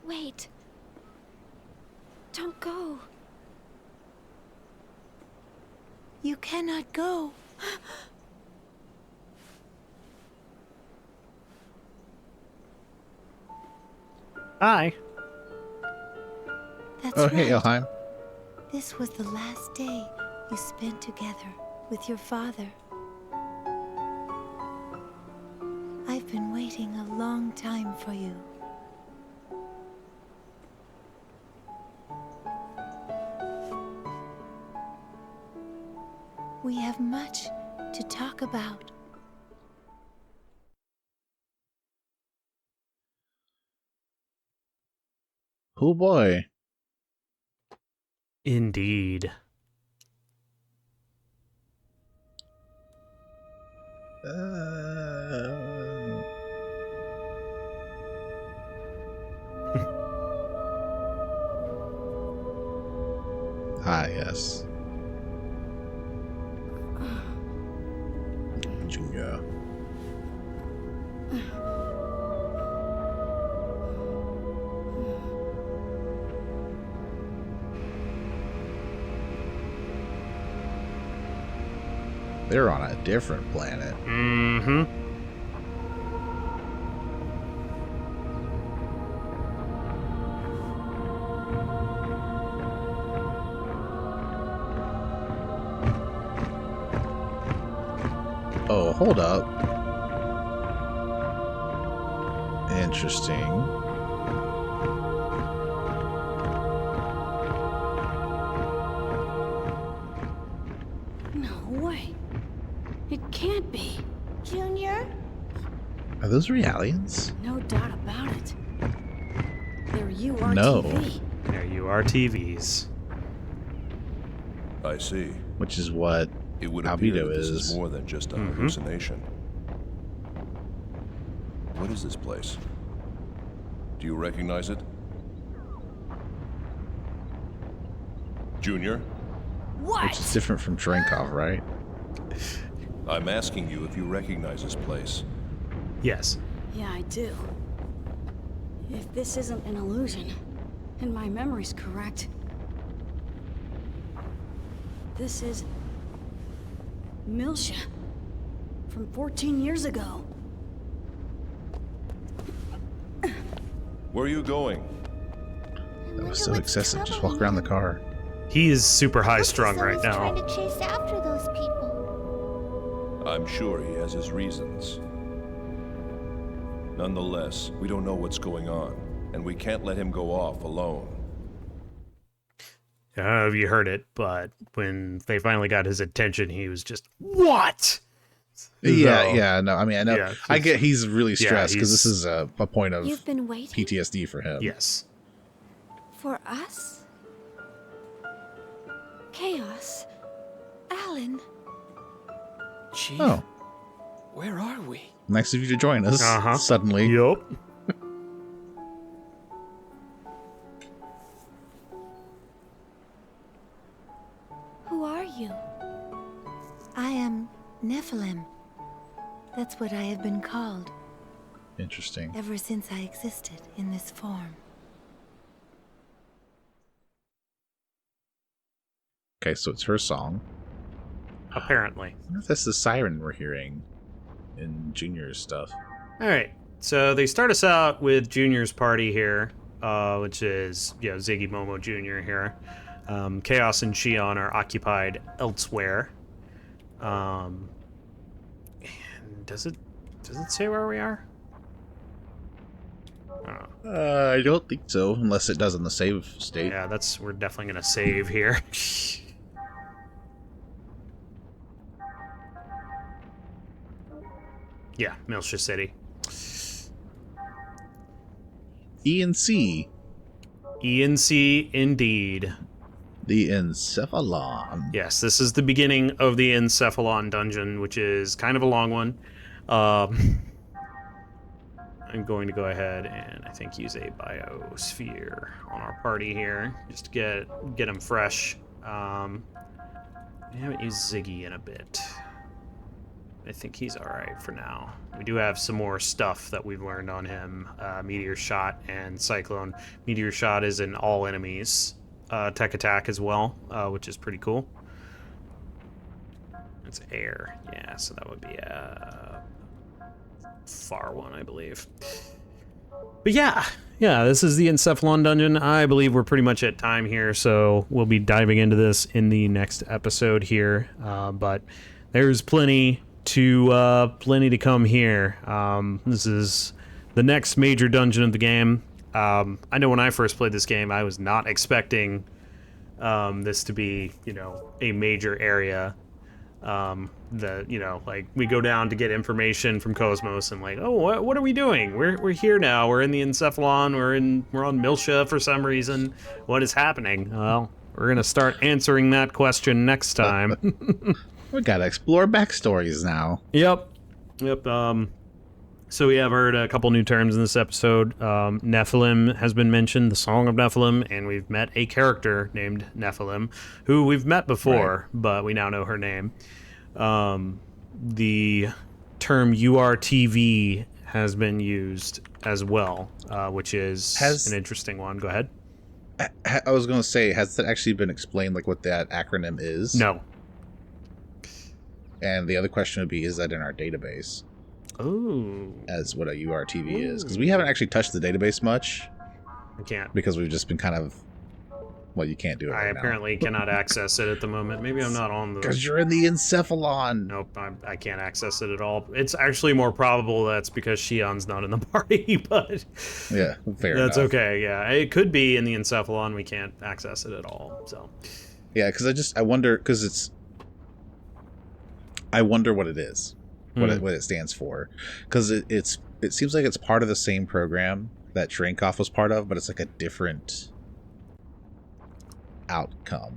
Wait. Don't go. You cannot go. Hi. That's Oh, right. hey, Elheim. This was the last day you spent together with your father. I've been waiting a long time for you. We have much to talk about. Oh boy. Indeed. Ah, yes. Junior. They're on a different planet. Mm-hmm. Oh, hold up. Interesting. No way. It can't be. Junior? Are those realians? No doubt about it. They're URTV. No. They're URTVs. I see. Which is what It would appear albedo that this is. is more than just a hallucination. What is this place? Do you recognize it? Junior? What? Which is different from Trenkov, right? I'm asking you if you recognize this place. Yes. Yeah, I do. If this isn't an illusion, and my memory's correct, this is Milsha from 14 years ago. Where are you going? That was so excessive. Just walk around the car. He is super high-strung right Trying now. to chase after those people. I'm sure he has his reasons. Nonetheless, we don't know what's going on, and we can't let him go off alone. I don't know if you heard it, but when they finally got his attention, he was just, what? Yeah, no, I mean, I know. Yeah, I get he's really stressed because he's- this is a point of You've been waiting PTSD for him. Yes. for us? Chaos. Alan. Chief, Oh, where are we? nice of you to join us. Uh-huh. Suddenly. Yup. Who are you? I am Nephilim. That's what I have been called Interesting. ever since I existed in this form. Okay, so it's her song. Apparently. I wonder if that's the siren we're hearing in Junior's stuff. All right. So they start us out with Junior's party here, which is, Ziggy Momo Jr. here. Chaos and Shion are occupied elsewhere. And does it say where we are? I don't think so, unless it does in the save state. Yeah, we're definitely gonna save here. Yeah, Milsha City. ENC. ENC indeed. The Encephalon. Yes, this is the beginning of the Encephalon dungeon, which is kind of a long one. I'm going to go ahead and I think use a biosphere on our party here, just to get him fresh. We haven't used Ziggy in a bit. I think he's alright for now. We do have some more stuff that we've learned on him. Meteor Shot and Cyclone. Meteor Shot is in all enemies. Tech Attack as well, which is pretty cool. It's air. Yeah, so that would be a far one, I believe. But yeah, this is the Encephalon dungeon. I believe we're pretty much at time here, so we'll be diving into this in the next episode here. But there's plenty to come here. This is the next major dungeon of the game. I know when I first played this game, I was not expecting this to be, a major area. Like we go down to get information from Kos-mos and like, oh, what are we doing? We're here now. We're in the Encephalon. We're on Milsha for some reason. What is happening? Well, we're gonna start answering that question next time. We gotta explore backstories now. Yep. So we have heard a couple new terms in this episode. Nephilim has been mentioned, the Song of Nephilim, and we've met a character named Nephilim, who we've met before, but we now know her name. The term URTV has been used as well, which is an interesting one. Go ahead. I was going to say, has that actually been explained, like what that acronym is? No. And the other question would be, is that in our database? Ooh. As what a URTV is. Because we haven't actually touched the database much. I can't. Because we've just been kind of... Well, you can't do it I right apparently cannot access it at the moment. Maybe I'm not on the... Because you're in the Encephalon. Nope, I can't access it at all. It's actually more probable that's because Shion's not in the party, but... Yeah, fair That's enough. okay, yeah. It could be in the Encephalon. We can't access it at all, so... Yeah, because I wonder... Because it's... I wonder what it is. What it stands for. Because it seems like it's part of the same program that Cherenkov was part of, but it's like a different... outcome,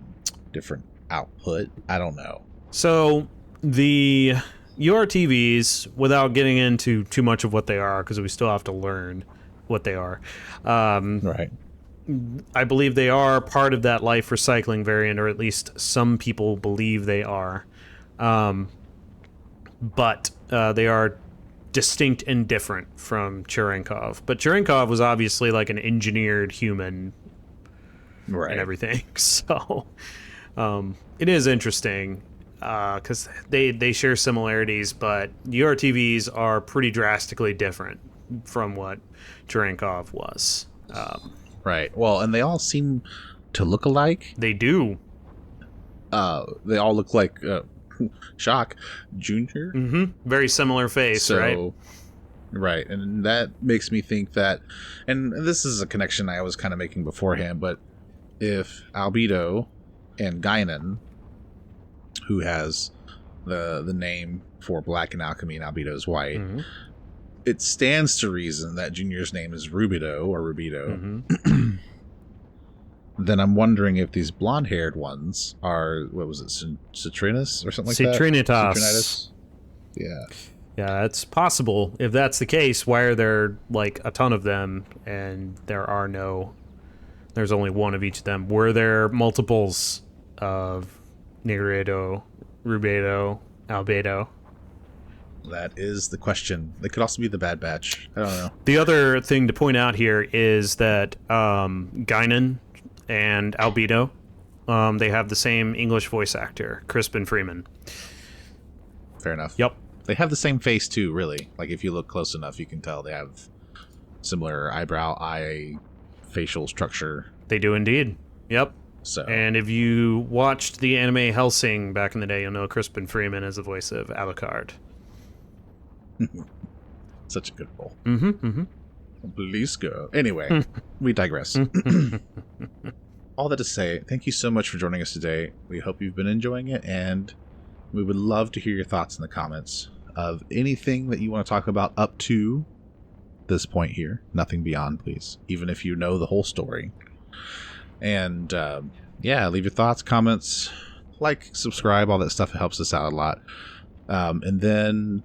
different output. I don't know. So the URTVs, without getting into too much of what they are, because we still have to learn what they are. Right. I believe they are part of that life recycling variant, or at least some people believe they are. But they are distinct and different from Cherenkov. But Cherenkov was obviously like an engineered human. Right. And everything. So it is interesting because they share similarities, but URTVs are pretty drastically different from what Cherenkov was. Right. Well, and they all seem to look alike. They do. They all look like Shock Jr. Mm-hmm. Very similar face, right? Right. And that makes me think that, and this is a connection I was kind of making beforehand, but if Albedo and Guinan, who has the name for black in alchemy and Albedo is white, it stands to reason that Junior's name is Rubido or Rubido. Then I'm wondering if these blonde-haired ones are, what was it, Citrinus or something like that? Citrinitas. Yeah. Yeah, it's possible. If that's the case, why are there like a ton of them and there's only one of each of them? Were there multiples of Negredo, Rubedo, Albedo? That is the question. They could also be the Bad Batch. I don't know. The other thing to point out here is that Guinan and Albedo, they have the same English voice actor, Crispin Freeman. Fair enough. Yep. They have the same face too, really. Like if you look close enough, you can tell they have similar eyebrow, eye, facial structure. They do indeed. Yep. So, and if you watched the anime Hellsing back in the day, you'll know Crispin Freeman as the voice of Alucard. Such a good role. Mm-hmm. Please go. Anyway, we digress. All that to say, thank you so much for joining us today. We hope you've been enjoying it, and we would love to hear your thoughts in the comments of anything that you want to talk about up to this point here. Nothing beyond, please. Even if you know the whole story. And yeah, leave your thoughts, comments, like, subscribe, all that stuff. It helps us out a lot. And then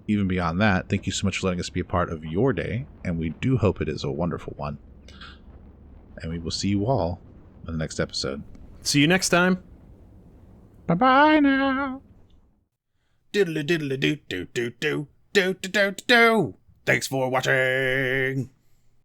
even beyond that, thank you so much for letting us be a part of your day, and we do hope it is a wonderful one. And we will see you all in the next episode. See you next time. Bye-bye now. Diddly diddly do do do do do do do do. Thanks for watching.